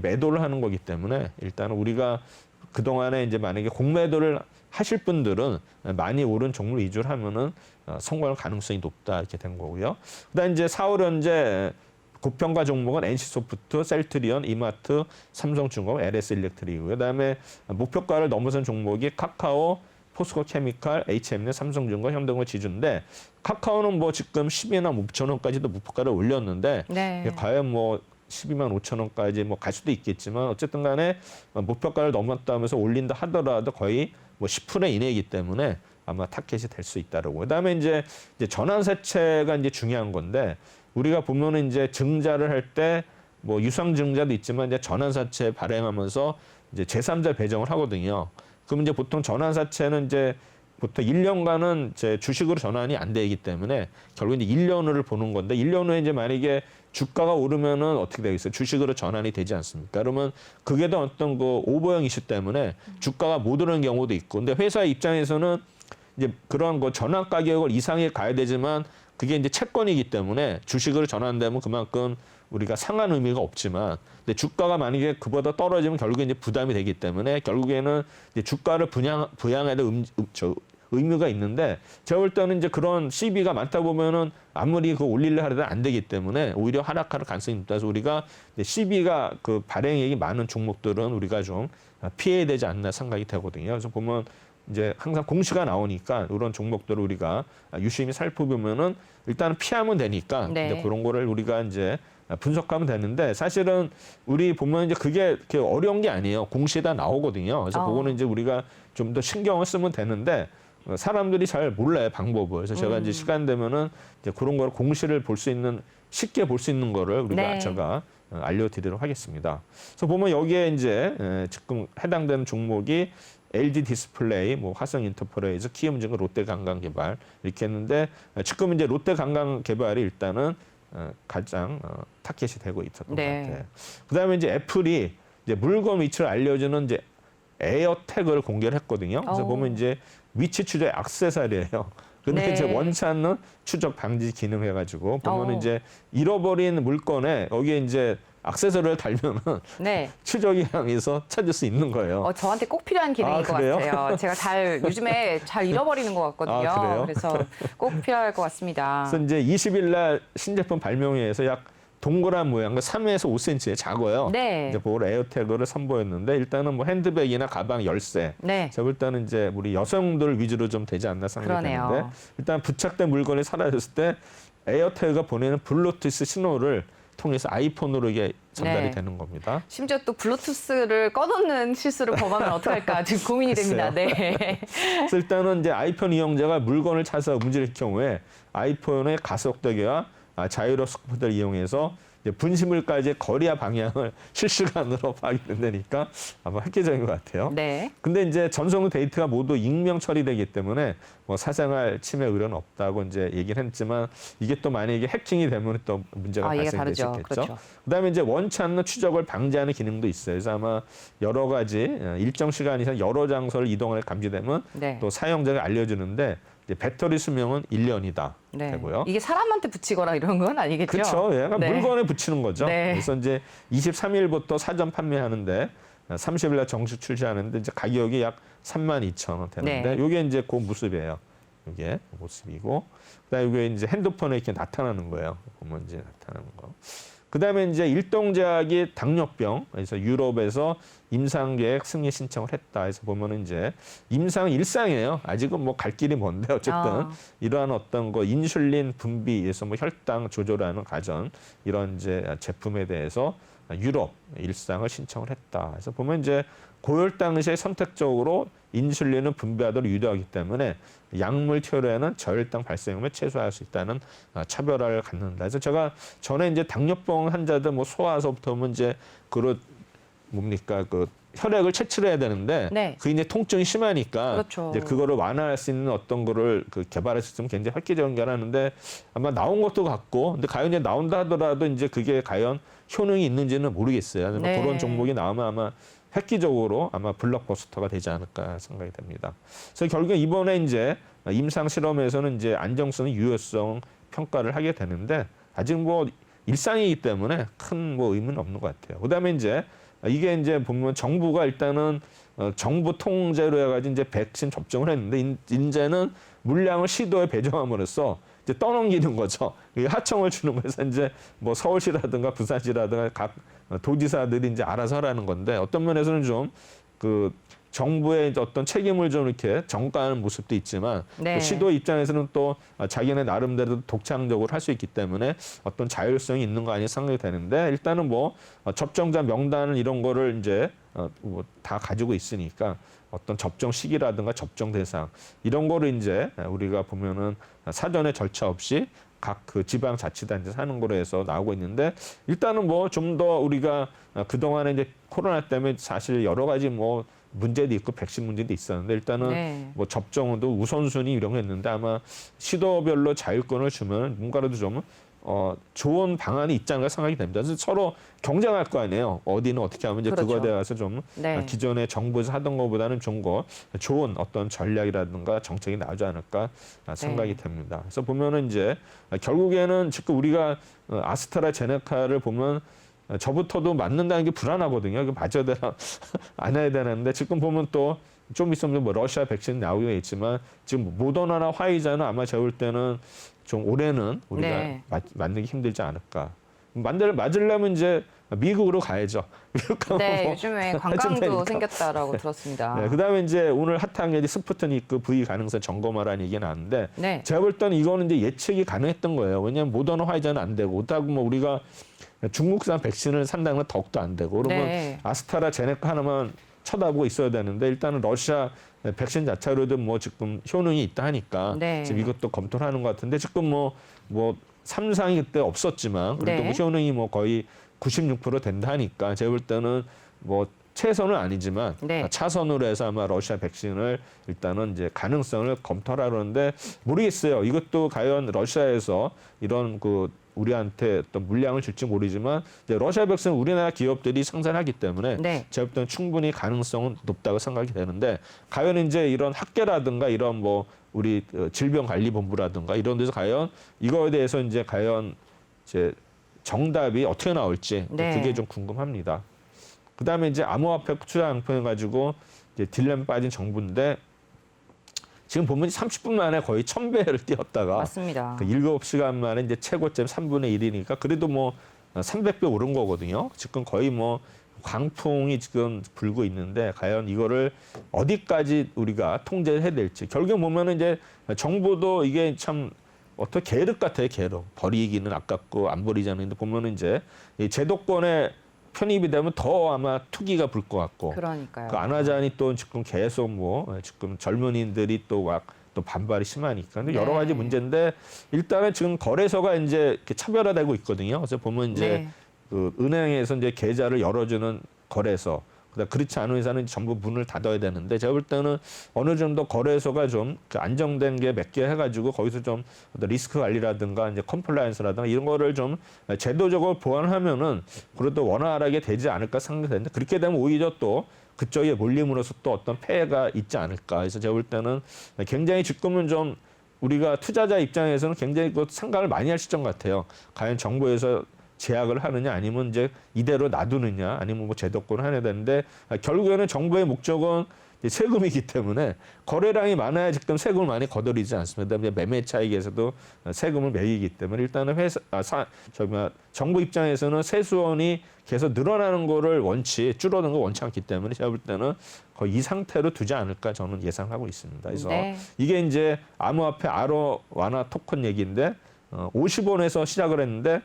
매도를 하는 거기 때문에 일단은 우리가 그동안에 이제 만약에 공매도를 하실 분들은 많이 오른 종목 위주로 하면은 성공할 가능성이 높다 이렇게 된 거고요. 그다음 이제 4월 현재 고평가 종목은 NC소프트, 셀트리온, 이마트, 삼성중공업, LS 일렉트릭이고요. 그다음에 목표가를 넘어선 종목이 카카오, 포스코케미칼, HMN, 삼성중공업, 현대공업 지주인데 카카오는 뭐 지금 12만 5천 원까지도 목표가를 올렸는데 네. 과연 뭐 12만 5천 원까지 뭐 갈 수도 있겠지만 어쨌든 간에 목표가를 넘었다 하면서 올린다 하더라도 거의 뭐 10% 이내이기 때문에 아마 타켓이 될 수 있다라고. 그다음에 이제 전환사채가 이제 중요한 건데 우리가 보면은 이제 증자를 할 때 뭐 유상증자도 있지만 이제 전환사채 발행하면서 이제 제3자 배정을 하거든요. 그럼 이제 보통 전환사채는 이제 보통 1년간은 이제 주식으로 전환이 안 되기 때문에 결국 이제 1년을 보는 건데 1년 후에 이제 만약에 주가가 오르면은 어떻게 되겠어요? 주식으로 전환이 되지 않습니까? 그러면 그게 더 어떤 그 오버형 이슈 때문에 주가가 못 오르는 경우도 있고, 근데 회사 입장에서는 이제 그런 거 전환 가격을 이상에 가야 되지만 그게 이제 채권이기 때문에 주식으로 전환되면 그만큼 우리가 상한 의미가 없지만, 근데 주가가 만약에 그보다 떨어지면 결국에 이제 부담이 되기 때문에 결국에는 이제 주가를 부양해야 될 의미가 있는데, 제가 볼 때는 이제 그런 시비가 많다 보면은 아무리 그 올리려 하려도 안 되기 때문에 오히려 하락할 가능성이 있다. 그래서 우리가 시비가 그 발행액이 많은 종목들은 우리가 좀 피해야 되지 않나 생각이 되거든요. 그래서 보면 이제 항상 공시가 나오니까 이런 종목들을 우리가 유심히 살펴보면은 일단은 피하면 되니까 네. 이제 그런 거를 우리가 이제 분석하면 되는데, 사실은 우리 보면 이제 그게 그렇게 어려운 게 아니에요. 공시에 다 나오거든요. 그래서 그거는 이제 우리가 좀 더 신경을 쓰면 되는데 사람들이 잘 몰라요, 방법을. 그래서 제가 이제 시간 되면은 이제 그런 걸 공시를 볼 수 있는, 쉽게 볼 수 있는 거를 우리가 네. 제가 알려드리도록 하겠습니다. 그래서 보면 여기에 이제 지금 해당되는 종목이 LG 디스플레이, 뭐 화성 인터프라이즈, 키움증권, 롯데관광개발 이렇게 했는데, 지금 이제 롯데관광개발이 일단은 가장 타겟이 되고 있었던 네. 것 같아요. 그다음에 이제 애플이 이제 물건 위치를 알려주는 이제 에어태그를 공개를 했거든요. 그래서 보면 이제 위치 추적 액세서리예요. 근데 네. 이제 원치 않는 추적 방지 기능 해가지고 보면은 오. 이제 잃어버린 물건에 여기에 이제 액세서리를 달면은 네. 추적이 하면서 찾을 수 있는 거예요. 저한테 꼭 필요한 기능일 아, 것 그래요? 같아요. 제가 요즘에 잘 잃어버리는 것 같거든요. 아, 그래요? 그래서 꼭 필요할 것 같습니다. 그래서 이제 20일 날 신제품 발명회에서 약 동그란 모양, 3에서 5cm의 작아요. 네. 이제 그걸 에어태그를 선보였는데, 일단은 뭐 핸드백이나 가방, 열쇠. 네. 제가 볼 때는 이제 우리 여성들 위주로 좀 되지 않나 생각이 그러네요. 되는데, 일단 부착된 물건이 사라졌을 때 에어태그가 보내는 블루투스 신호를 통해서 아이폰으로 이게 전달이 네. 되는 겁니다. 심지어 또 블루투스를 꺼놓는 실수를 범하면 어떡할까 지금 고민이 됩니다. 네. 그래서 일단은 이제 아이폰 이용자가 물건을 찾아서 움직일 경우에 아이폰의 가속도계와 자이로스코프를 이용해서 이제 분시물까지 거리와 방향을 실시간으로 파악된다니까 아마 획기적인 것 같아요. 네. 근데 이제 전송 데이터가 모두 익명 처리되기 때문에 뭐 사생활 침해 우려는 없다고 이제 얘기를 했지만, 이게 또 만약에 해킹이 되면 또 문제가 얘가 발생될 수 다르죠. 있겠죠. 그렇죠. 그다음에 이제 원치 않는 추적을 방지하는 기능도 있어요. 그래서 아마 여러 가지 일정 시간 이상 여러 장소를 이동을 감지되면 네. 또 사용자가 알려주는데, 이제 배터리 수명은 1년이다 네. 되고요. 이게 사람한테 붙이거나 이런 건 아니겠죠? 그렇죠. 얘가 네. 물건에 붙이는 거죠. 네. 그래서 이제 23일부터 사전 판매하는데 30일 날 정식 출시하는데 이제 가격이 약 32,000원 되는데, 네. 이게 이제 그 모습이에요. 이게 모습이고, 그다음에 이게 이제 핸드폰에 이렇게 나타나는 거예요. 보면 이제 나타나는 거. 그다음에 이제 일동제약이 당뇨병, 그래서 유럽에서 임상 계획 승인 신청을 했다. 해서 보면은 이제 임상 일상이에요. 아직은 뭐 갈 길이 먼데 어쨌든 이러한 어떤 거 인슐린 분비에서 뭐 혈당 조절하는 가전 이런 이제 제품에 대해서 유럽 일상을 신청을 했다. 그래서 보면 이제 고혈당 시에 선택적으로 인슐린을 분비하도록 유도하기 때문에 약물 투여에는 저혈당 발생을 최소화할 수 있다는 차별화를 갖는다. 그래서 제가 전에 이제 당뇨병 환자들 뭐 소아서부터 보면 이제 뭡니까 그 혈액을 채취를 해야 되는데, 네. 그게 이제 통증이 심하니까 그렇죠. 이제 그거를 완화할 수 있는 어떤 거를 개발할 수 있으면 굉장히 획기적인 거라는데, 아마 나온 것도 같고, 근데 과연 이제 나온다 하더라도 이제 그게 과연 효능이 있는지는 모르겠어요. 네. 그런 종목이 나오면 아마 획기적으로 아마 블록버스터가 되지 않을까 생각이 됩니다. 그래서 결국에 이번에 이제 임상 실험에서는 이제 안정성, 유효성 평가를 하게 되는데, 아직 뭐 일상이기 때문에 큰 뭐 의미는 없는 것 같아요. 그다음에 이제 이게 이제 보면 정부가 일단은 정부 통제로 해가지고 이제 백신 접종을 했는데, 이제는 물량을 시도에 배정함으로써 이제 떠넘기는 거죠. 하청을 주는 거에서 이제 뭐 서울시라든가 부산시라든가 각 도지사들이 이제 알아서 하라는 건데, 어떤 면에서는 좀 그 정부의 어떤 책임을 좀 이렇게 전가하는 모습도 있지만, 네. 또 시도 입장에서는 또 자기네 나름대로 독창적으로 할 수 있기 때문에 어떤 자율성이 있는 거 아니냐 생각이 되는데, 일단은 뭐 접종자 명단을 이런 거를 이제 뭐 다 가지고 있으니까 어떤 접종 시기라든가 접종 대상 이런 거를 이제 우리가 보면은 사전에 절차 없이 각 그 지방자치단체에서 하는 거로 해서 나오고 있는데, 일단은 뭐 좀 더 우리가 그동안에 이제 코로나 때문에 사실 여러 가지 뭐 문제도 있고 백신 문제도 있었는데, 일단은 네. 뭐 접종도 우선순위 이런 거 했는데, 아마 시도별로 자율권을 주면 뭔가라도 좀 좋은 방안이 있지 않을까 생각이 됩니다. 그래서 서로 경쟁할 거 아니에요. 어디는 어떻게 하면 이제 그렇죠. 그거에 대해서 좀 네. 기존에 정부에서 하던 것보다는 좀 좋은 어떤 전략이라든가 정책이 나오지 않을까 생각이 됩니다. 그래서 보면은 이제 결국에는 지금 우리가 아스트라제네카를 보면 저부터도 맞는다는 게 불안하거든요. 이거 맞아야 되나 안 해야 되는데 지금 보면 또 좀 있으면 뭐 러시아 백신 나오게 있지만 지금 모더나나 화이자는 아마 제가 볼 때는 좀 올해는 우리가 네. 맞는 게 힘들지 않을까. 맞으려면 이제 미국으로 가야죠. 미국 가면 네, 뭐 요즘에 해준다니까. 관광도 생겼다라고 들었습니다. 네, 그다음에 이제 오늘 핫한 게 스푸트니크 V 가능성 점검하라는 얘기가 나왔는데 네. 제가 볼 때는 이거는 이제 예측이 가능했던 거예요. 왜냐하면 모더나 화이자는 안 되고 그렇다고 뭐 우리가 중국산 백신을 산다는 건 더욱더 안 되고 그러면 네. 아스트라제네카 하나만 쳐다보고 있어야 되는데 일단은 러시아 백신 자체로도 뭐 지금 효능이 있다 하니까 네. 지금 이것도 검토를 하는 것 같은데 지금 뭐 3상이 그때 없었지만 그래도 네. 뭐 효능이 뭐 거의 96% 된다 하니까 제가 볼 때는 뭐 최선은 아니지만 네. 차선으로 해서 아마 러시아 백신을 일단은 이제 가능성을 검토하라 그러는데 모르겠어요. 이것도 과연 러시아에서 이런 우리한테 어떤 물량을 줄지 모르지만 이제 러시아 백신은 우리나라 기업들이 생산하기 때문에 네. 제가 볼 때는 충분히 가능성은 높다고 생각이 되는데 과연 이제 이런 학계라든가 이런 뭐 우리 질병관리본부라든가 이런 데서 과연 이거에 대해서 이제 과연 이제 정답이 어떻게 나올지 네. 그게 좀 궁금합니다. 그다음에 이제 암호화폐 투자 양평해 가지고 이제 딜레마 빠진 정부인데 지금 보면 30분 만에 거의 1000배를 뛰었다가 맞습니다. 7시간 만에 이제 최고점 3분의 1이니까 그래도 뭐 300배 오른 거거든요. 지금 거의 뭐 광풍이 지금 불고 있는데 과연 이거를 어디까지 우리가 통제를 해야 될지 결국 보면은 이제 정부도 이게 참 어떻게 계륵 같아요. 계륵 버리기는 아깝고 안 버리자는 데 보면은 이제 이 제도권에 편입이 되면 더 아마 투기가 불 것 같고 그러니까요. 그 안 하자니 또 지금 계속 뭐 지금 젊은이들이 또 막 또 반발이 심하니까 근데 여러 네. 가지 문제인데 일단은 지금 거래소가 이제 이렇게 차별화되고 있거든요. 그래서 보면 이제 네. 그 은행에서 이제 계좌를 열어주는 거래소 그다음 그렇지 않은 회사는 전부 문을 닫아야 되는데 제가 볼 때는 어느 정도 거래소가 좀 안정된 게 몇 개 해가지고 거기서 좀 어떤 리스크 관리라든가 이제 컴플라이언스라든가 이런 거를 좀 제도적으로 보완하면은 그래도 원활하게 되지 않을까 생각되는데 그렇게 되면 오히려 또 그쪽에 몰림으로써 또 어떤 폐해가 있지 않을까. 그래서 제가 볼 때는 굉장히 지금은 좀 우리가 투자자 입장에서는 굉장히 그 생각을 많이 할 시점 같아요. 과연 정부에서 제약을 하느냐 아니면 이제 이대로 놔두느냐 아니면 뭐 제도권을 해야 되는데 결국에는 정부의 목적은 세금이기 때문에 거래량이 많아야 지금 세금을 많이 거둬들이지 않습니다. 그다음에 매매 차익에서도 세금을 매기기 때문에 일단은 정부 입장에서는 세수원이 계속 늘어나는 거를 줄어드는 거 원치 않기 때문에 제가 볼 때는 거의 이 상태로 두지 않을까 저는 예상하고 있습니다. 그래서 네. 이게 이제 암호화폐 아로 완화 토큰 얘기인데 50원에서 시작을 했는데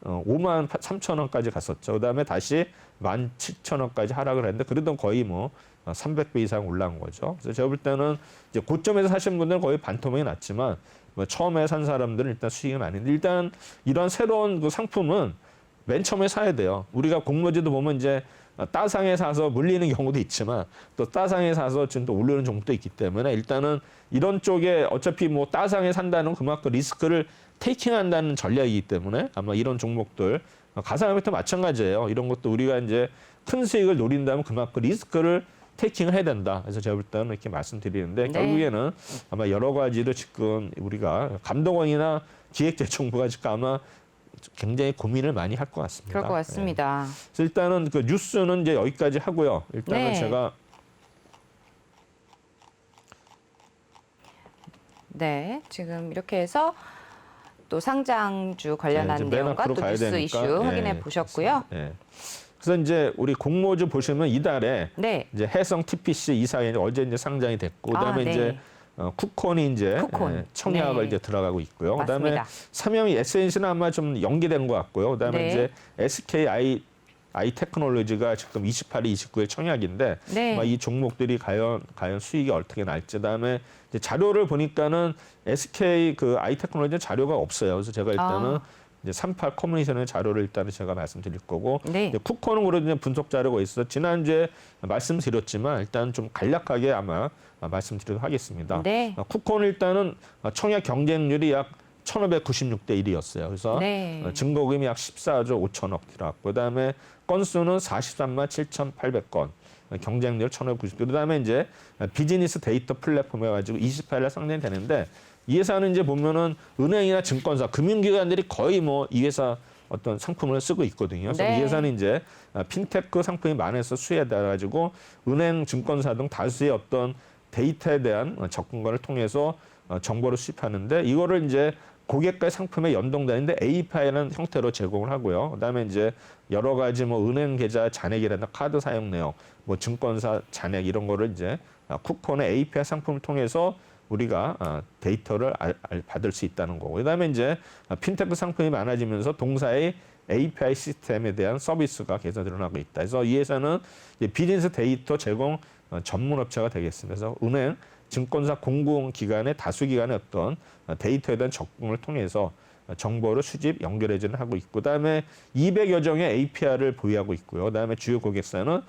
5만 3천 원까지 갔었죠. 그다음에 다시 17,000원까지 하락을 했는데 그래도 거의 뭐 300배 이상 올라온 거죠. 그래서 제가 볼 때는 이제 고점에서 사신 분들은 거의 반토막이 났지만 뭐 처음에 산 사람들은 일단 수익이 많이 있는데 일단 이런 새로운 그 상품은 맨 처음에 사야 돼요. 우리가 공모지도 보면 이제 따상에 사서 물리는 경우도 있지만 또 따상에 사서 지금 또 오르는 종목도 있기 때문에 일단은 이런 쪽에 어차피 뭐 따상에 산다는 그만큼 리스크를 테이킹한다는 전략이기 때문에 아마 이런 종목들 가상화폐도 마찬가지예요. 이런 것도 우리가 이제 큰 수익을 노린다면 그만큼 리스크를 테이킹을 해야 된다. 그래서 제가 볼 때는 이렇게 말씀드리는데 네. 결국에는 아마 여러 가지로 지금 우리가 감독원이나 기획재정부가 지금 아마 굉장히 고민을 많이 할 것 같습니다. 그럴 것 같습니다. 네. 그래서 일단은 그 뉴스는 이제 여기까지 하고요. 일단은 네. 제가 네, 지금 이렇게 해서 또 상장주 관련한 이제 맨 내용과 앞으로 또 가야 뉴스 되니까, 이슈 확인해 보셨고요. 예. 그래서 이제 우리 공모주 보시면 이달에 네. 이제 해성 TPC 이사에 어제 이제 상장이 됐고 그다음에 네. 이제 쿠콘이 이제 쿠콘. 청약을 네. 이제 들어가고 있고요. 그다음에 맞습니다. 삼형이 SNC는 아마 좀 연기된 것 같고요. 그다음에 네. 이제 SKI 테크놀로지가 지금 28일, 29일 청약인데 네. 이 종목들이 과연 수익이 어떻게 날지. 그다음에 이제 자료를 보니까는 SK 그 아이테크놀로지 자료가 없어요. 그래서 제가 일단은 이제 38 커뮤니케이션의 자료를 일단은 제가 말씀드릴 거고 네. 이제 쿠폰은 그래도 분석 자료가 있어서 지난주에 말씀드렸지만 일단 좀 간략하게 아마 말씀드리도록 하겠습니다. 네. 쿠폰은 일단은 청약 경쟁률이 약 1,596대 1이었어요. 그래서 네. 증거금이 약 14조 5천억 들어갔고, 그다음에 건수는 43만 7,800건, 경쟁률 1,590대. 그다음에 이제 비즈니스 데이터 플랫폼 해가지고 28일 상장이 되는데, 이 회사는 이제 보면은 은행이나 증권사, 금융기관들이 거의 뭐 이 회사 어떤 상품을 쓰고 있거든요. 그래서 네. 이 회사는 이제 핀테크 상품이 많아서 수혜에 따라 가지고 은행, 증권사 등 다수의 어떤 데이터에 대한 접근권을 통해서 정보를 수집하는데, 이거를 이제 고객과의 상품에 연동되는데 API라는 형태로 제공을 하고요. 그다음에 이제 여러 가지 뭐 은행 계좌 잔액이라든가 카드 사용 내역, 뭐 증권사 잔액 이런 거를 이제 쿠폰의 API 상품을 통해서 우리가 데이터를 받을 수 있다는 거고, 그다음에 이제 핀테크 상품이 많아지면서 동사의 API 시스템에 대한 서비스가 계속 늘어나고 있다. 그래서 이 회사는 이제 비즈니스 데이터 제공 전문 업체가 되겠습니다. 그래서 은행, 증권사, 공공기관의 다수기관의 어떤 데이터에 대한 접근을 통해서 정보를 수집, 연결해주는 하고 있고, 그다음에 200여 종의 API를 보유하고 있고요. 그다음에 주요 고객사는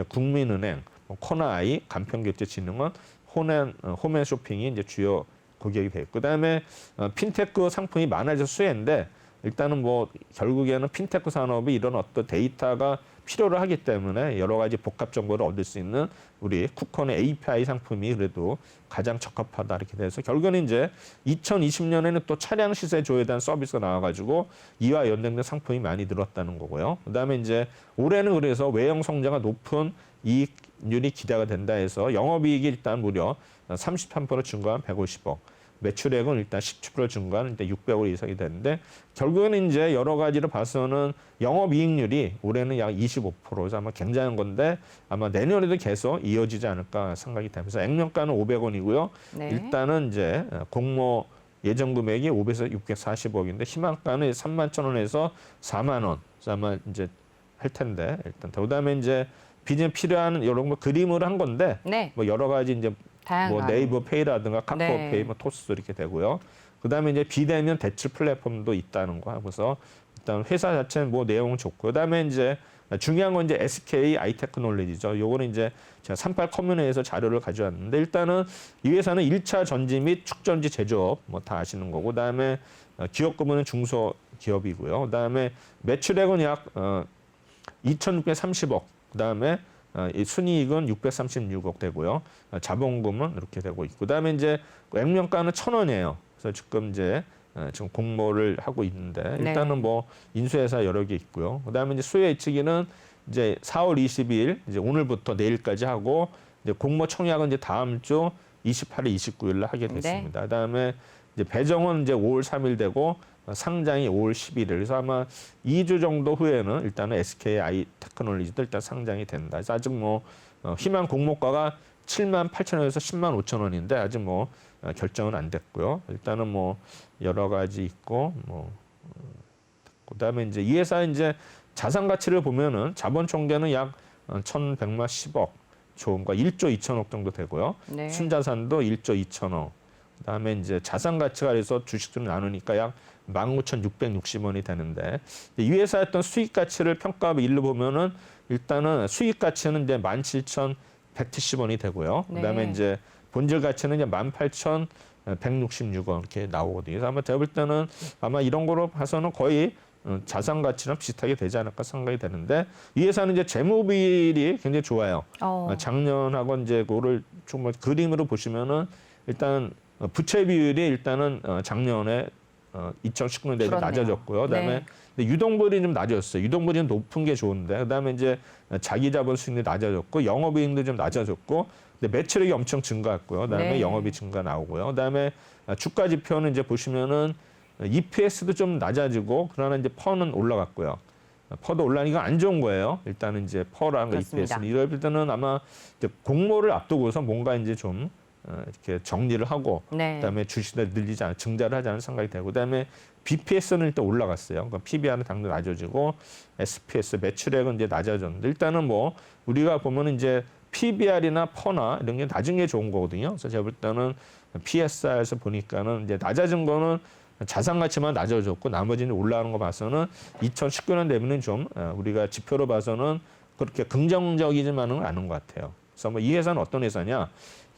국민은행, 코나아이, 간편결제진흥원, 홈앤 쇼핑이 이제 주요 고객이 되고, 그다음에 핀테크 상품이 많아져서 수혜인데, 일단은 뭐 결국에는 핀테크 산업이 이런 어떤 데이터가 필요로 하기 때문에 여러 가지 복합 정보를 얻을 수 있는 우리 쿠폰의 API 상품이 그래도 가장 적합하다 이렇게 돼서, 결국에는 이제 2020년에는 또 차량 시세 조회에 대한 서비스가 나와가지고 이와 연동된 상품이 많이 늘었다는 거고요. 그다음에 이제 올해는 그래서 외형 성장가 높은 이익률이 기대가 된다 해서 영업이익이 일단 무려 33% 증가한 150억. 매출액은 일단 17% 증가한 600억 이상이 되는데, 결국에는 이제 여러 가지로 봐서는 영업이익률이 올해는 약 25%에서 아마 굉장한 건데, 아마 내년에도 계속 이어지지 않을까 생각이 되면서 액면가는 500원이고요. 네. 일단은 이제 공모 예정 금액이 500에서 640억인데 희망가는 31,000원에서 4만 원. 그래서 아마 이제 할 텐데, 일단 그다음에 이제 비즈니스 필요한 이런 거 그림을 한 건데, 네. 뭐 여러 가지 이제 다양한. 뭐 네이버 페이라든가 카카오페이, 네. 뭐 토스도 이렇게 되고요. 그다음에 이제 비대면 대출 플랫폼도 있다는 거 하고서 일단 회사 자체는 뭐 내용은 좋고, 그다음에 이제 중요한 건 이제 SK 아이테크놀로지죠. 요거는 이제 제가 38 커뮤니에서 자료를 가져왔는데, 일단은 이 회사는 1차 전지 및 축전지 제조업 뭐 다 아시는 거고, 그다음에 기업 규모는 중소기업이고요. 그다음에 매출액은 약 2,630억. 그다음에 이 순이익은 636억 되고요. 자본금은 이렇게 되고 있고, 그다음에 이제 액면가는 1,000원이에요. 그래서 지금 이제 지금 공모를 하고 있는데, 일단은 네. 뭐 인수회사 여러 개 있고요. 그다음에 이제 수요 예측일은 이제 4월 22일 이제 오늘부터 내일까지 하고, 이제 공모 청약은 이제 다음 주 28일, 29일로 하게 됐습니다. 그다음에 이제 배정은 이제 5월 3일 되고, 상장이 5월 11일. 그래서 아마 2주 정도 후에는 일단은 SK 아이테크놀로지도 일단 상장이 된다. 그래서 아직 뭐 희망 공모가가 7만 8천원에서 10만 5천 원인데 아직 뭐 결정은 안 됐고요. 일단은 뭐 여러 가지 있고, 뭐 그다음에 이제 이 회사 이제 자산 가치를 보면은 자본 총계는 약 1,100만 10억 조금과 1조 2천억 정도 되고요. 네. 순자산도 1조 2천억. 그다음에 이제 자산 가치가 그래서 주식들을 나누니까 약 19,660원이 되는데, 이 회사의 어떤 수익 가치를 평가하고 일로 보면은 일단은 수익 가치는 이제 17,170원이 되고요. 그다음에 네. 이제 본질 가치는 이제 18,166원 이렇게 나오거든요. 그래서 아마 제가 볼 때는 아마 이런 거로 봐서는 거의 자산 가치랑 비슷하게 되지 않을까 생각이 되는데, 이 회사는 이제 재무 비율이 굉장히 좋아요. 작년하고 이제 그거를 정말 그림으로 보시면은 일단 부채 비율이 일단은 작년에 2019년 대비 줄었네요. 낮아졌고요. 그다음에 네. 유동불이 좀 낮아졌어요. 유동불이 높은 게 좋은데, 그다음에 이제 자기 자본 수익률이 낮아졌고, 영업이익도 좀 낮아졌고, 근데 매출액이 엄청 증가했고요. 그다음에 네. 영업이 증가 나오고요. 그다음에 주가 지표는 이제 보시면은 EPS도 좀 낮아지고, 그러나 이제 퍼는 올라갔고요. 퍼도 올라가니까 안 좋은 거예요. 일단은 이제 퍼랑 그렇습니다. EPS는 이럴 때는 아마 이제 공모를 앞두고서 뭔가 이제 좀 이렇게 정리를 하고, 네. 그다음에 주식을 늘리지 않, 증자를 하지 않은 생각이 되고, 그다음에 BPS는 일단 올라갔어요. 그러니까 PBR은 당연히 낮아지고, SPS 매출액은 이제 낮아졌는데, 일단은 뭐 우리가 보면은 이제 PBR이나 퍼나 이런 게 낮은 게 좋은 거거든요. 그래서 제가 볼 때는 PSR에서 보니까는 이제 낮아진 거는 자산 가치만 낮아졌고, 나머지는 올라가는 거 봐서는 2019년 되면은 좀 우리가 지표로 봐서는 그렇게 긍정적이지만은 않은 것 같아요. 그래서 뭐 이 회사는 어떤 회사냐?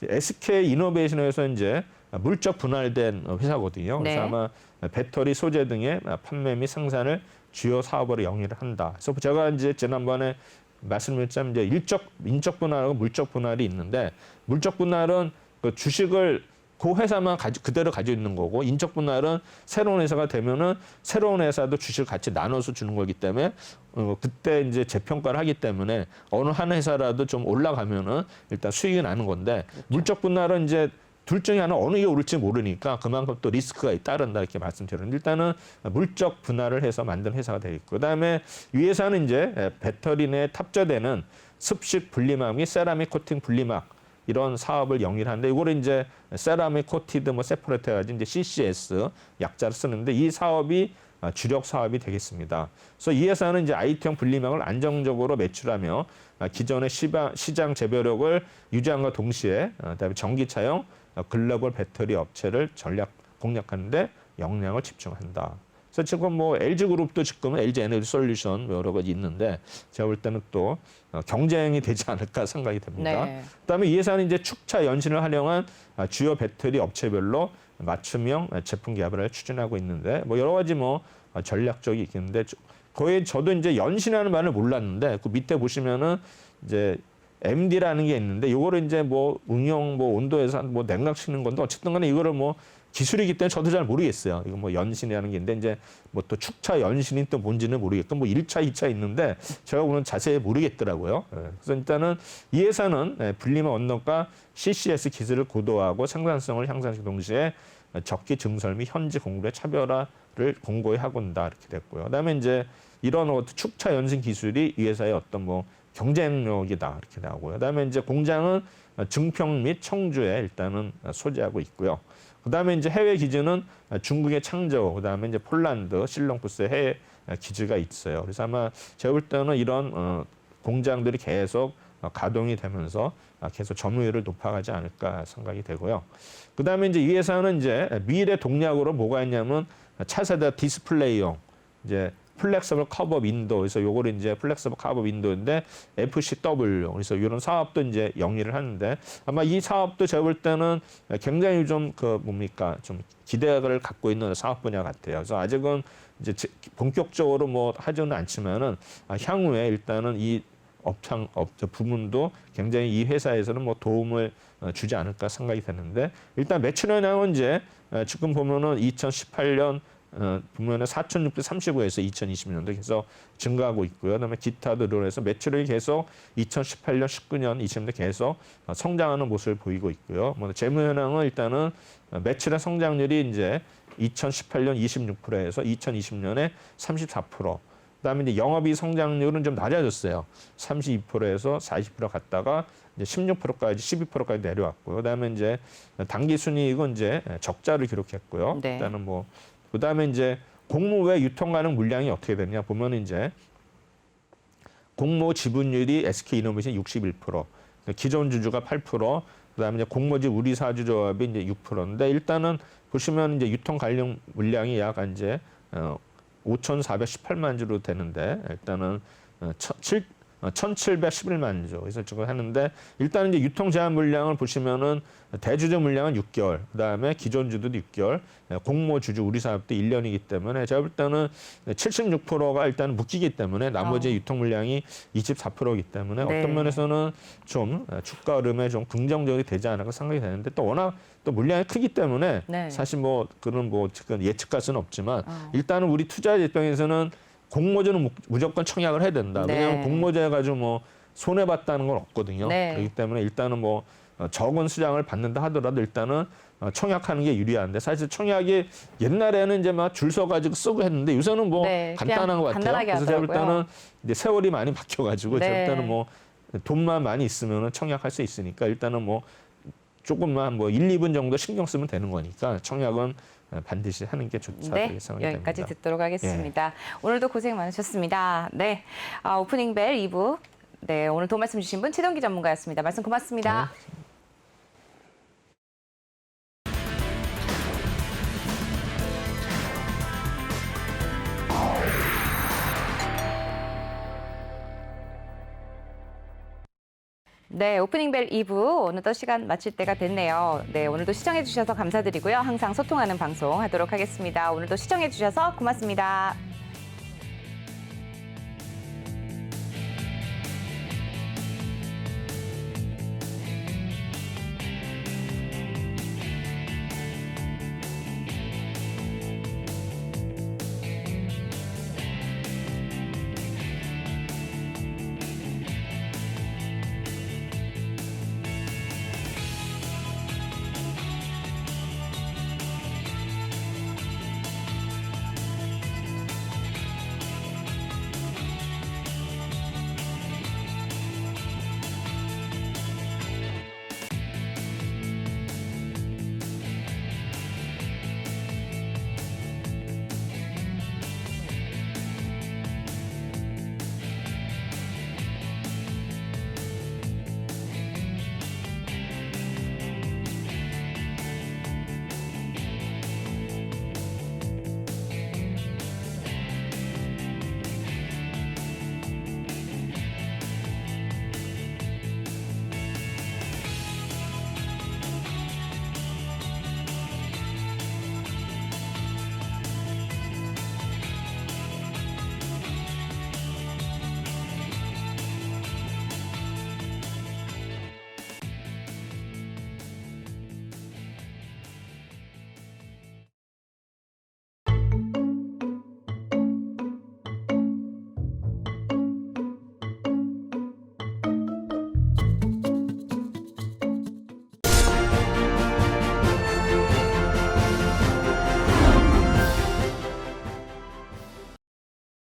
SK 이노베이션에서 이제 물적 분할된 회사거든요. 네. 그래서 아마 배터리 소재 등의 판매 및 생산을 주요 사업으로 영위를 한다. 그래서 제가 이제 지난번에 말씀드렸자면 이제 인적 분할하고 물적 분할이 있는데 물적 분할은 그 주식을 그 회사만 그대로 가지고 있는 거고 인적 분할은 새로운 회사가 되면은 새로운 회사도 주식을 같이 나눠서 주는 거기 때문에 그때 이제 재평가를 하기 때문에 어느 한 회사라도 좀 올라가면은 일단 수익이 나는 건데 그렇죠. 물적 분할은 이제 둘 중에 하나 어느 게 오를지 모르니까 그만큼 또 리스크가 따른다 이렇게 말씀드렸는데 일단은 물적 분할을 해서 만든 회사가 되겠고 그다음에 이 회사는 이제 배터리 내에 탑재되는 습식 분리막 및 세라믹 코팅 분리막 이런 사업을 영위를 하는데 이거를 이제 세라믹 코티드 뭐 세퍼레이트 해가지고 이제 CCS 약자를 쓰는데 이 사업이 주력 사업이 되겠습니다. 그래서 이 회사는 이제 IT형 분리막을 안정적으로 매출하며 기존의 시장 재배력을 유지함과 동시에 그다음에 전기차용 글로벌 배터리 업체를 공략하는데 역량을 집중한다. 그래서 지금 뭐 LG그룹도 지금은 LG 에너지 솔루션 여러 가지 있는데 제가 볼 때는 또 경쟁이 되지 않을까 생각이 됩니다. 네. 그다음에 이 회사는 이제 축차 연신을 활용한 주요 배터리 업체별로 맞춤형 제품 개발을 추진하고 있는데 뭐 여러 가지 뭐 전략적이 있겠는데 거의 저도 이제 연신하는 말을 몰랐는데 그 밑에 보시면은 이제 MD라는 게 있는데 이거를 이제 뭐 응용 뭐 온도에서 뭐 냉각시키는 건데 어쨌든 간에 이거를 뭐 기술이기 때문에 저도 잘 모르겠어요. 이거 뭐 연신이라는 게 있는데 이제 뭐 또 축차 연신이 또 뭔지는 모르겠고 뭐 1차, 2차 있는데 제가 오늘 자세히 모르겠더라고요. 그래서 일단은 이 회사는 분리막 원목과 CCS 기술을 고도화하고 생산성을 향상시키는 동시에 적기 증설 및 현지 공급의 차별화를 공고히 하고 있다 이렇게 됐고요. 그다음에 이제 이런 축차 연신 기술이 이 회사의 어떤 뭐 경쟁력이다 이렇게 나오고요. 그다음에 이제 공장은 증평 및 청주에 일단은 소재하고 있고요. 그다음에 이제 해외 기지는 중국의 창저우, 그다음에 이제 폴란드, 실롱푸스의 해외 기지가 있어요. 그래서 아마 제가 볼 때는 이런 공장들이 계속 가동이 되면서 계속 점유율을 높아가지 않을까 생각이 되고요. 그다음에 이제 이 회사는 이제 미래 동력으로 뭐가 있냐면 차세대 디스플레이용 이제 플렉서블 커버 윈도우, 그래서 요거를 이제 플렉서블 커버 윈도우인데 FCW, 그래서 이런 사업도 이제 영위를 하는데 아마 이 사업도 제가 볼 때는 굉장히 좀 좀 기대를 갖고 있는 사업 분야 같아요. 그래서 아직은 이제 본격적으로 뭐 하지는 않지만은 향후에 일단은 이 부문도 굉장히 이 회사에서는 뭐 도움을 주지 않을까 생각이 되는데 일단 매출 현황은 이제 지금 보면은 2018년 보면은 4,635에서 2020년도 계속 증가하고 있고요. 그다음에 기타도 늘어나서 매출이 계속 2018년, 19년, 20년도 계속 성장하는 모습을 보이고 있고요. 뭐 재무 현황은 일단은 매출의 성장률이 이제 2018년 26%에서 2020년에 34%. 그다음에 이제 영업이익 성장률은 좀 낮아졌어요. 32%에서 40% 갔다가 이제 16%까지 12%까지 내려왔고요. 그다음에 이제 당기 순이익은 이제 적자를 기록했고요. 네. 일단은 뭐 그다음에 이제 공모 외 유통 가능 물량이 어떻게 되냐 보면 이제 공모 지분율이 SK이노베이션 61%, 기존 주주가 8%, 그다음에 이제 공모지 우리 사주조합이 이제 6%인데 일단은 보시면 이제 유통 관련 물량이 약 이제 5,418만 주로 되는데 일단은 1,711만 주. 그래서 지금 하는데 일단 이제 유통 제한 물량을 보시면은 대주주 물량은 6개월, 그다음에 기존 주주도 6개월, 공모 주주 우리 사업도 1년이기 때문에 제가 볼 때는 76%가 일단 묶이기 때문에 나머지 유통 물량이 24%이기 때문에 네. 어떤 면에서는 좀 주가 흐름에 좀 긍정적이 되지 않을까 생각이 되는데 또 워낙 또 물량이 크기 때문에 네. 사실 뭐 그런 뭐 지금 예측할 수는 없지만 일단은 우리 투자자 입장에서는 공모주는 무조건 청약을 해야 된다. 네. 왜냐하면 공모주 해가지고 뭐 손해봤다는 건 없거든요. 네. 그렇기 때문에 일단은 뭐 적은 수량을 받는다 하더라도 일단은 청약하는 게 유리한데 사실 청약이 옛날에는 이제 막 줄 서가지고 쓰고 했는데 요새는 뭐 네, 간단한 것 같아요. 간단하게 그래서 제가 볼 하더라고요. 때는 이제 세월이 많이 바뀌어가지고 네. 제가 볼 때는 뭐 돈만 많이 있으면 청약할 수 있으니까 일단은 뭐 조금만 뭐 1, 2분 정도 신경 쓰면 되는 거니까 청약은 반드시 하는 게 좋다. 네, 이렇게 생각이 여기까지 됩니다. 듣도록 하겠습니다. 오늘도 고생 많으셨습니다. 네, 오프닝 벨 2부. 네, 오늘 도움 말씀 주신 분 최동기 전문가였습니다. 말씀 고맙습니다. 네. 네, 오프닝벨 2부 오늘도 시간 마칠 때가 됐네요. 네, 오늘도 시청해 주셔서 감사드리고요. 항상 소통하는 방송 하도록 하겠습니다. 오늘도 시청해 주셔서 고맙습니다.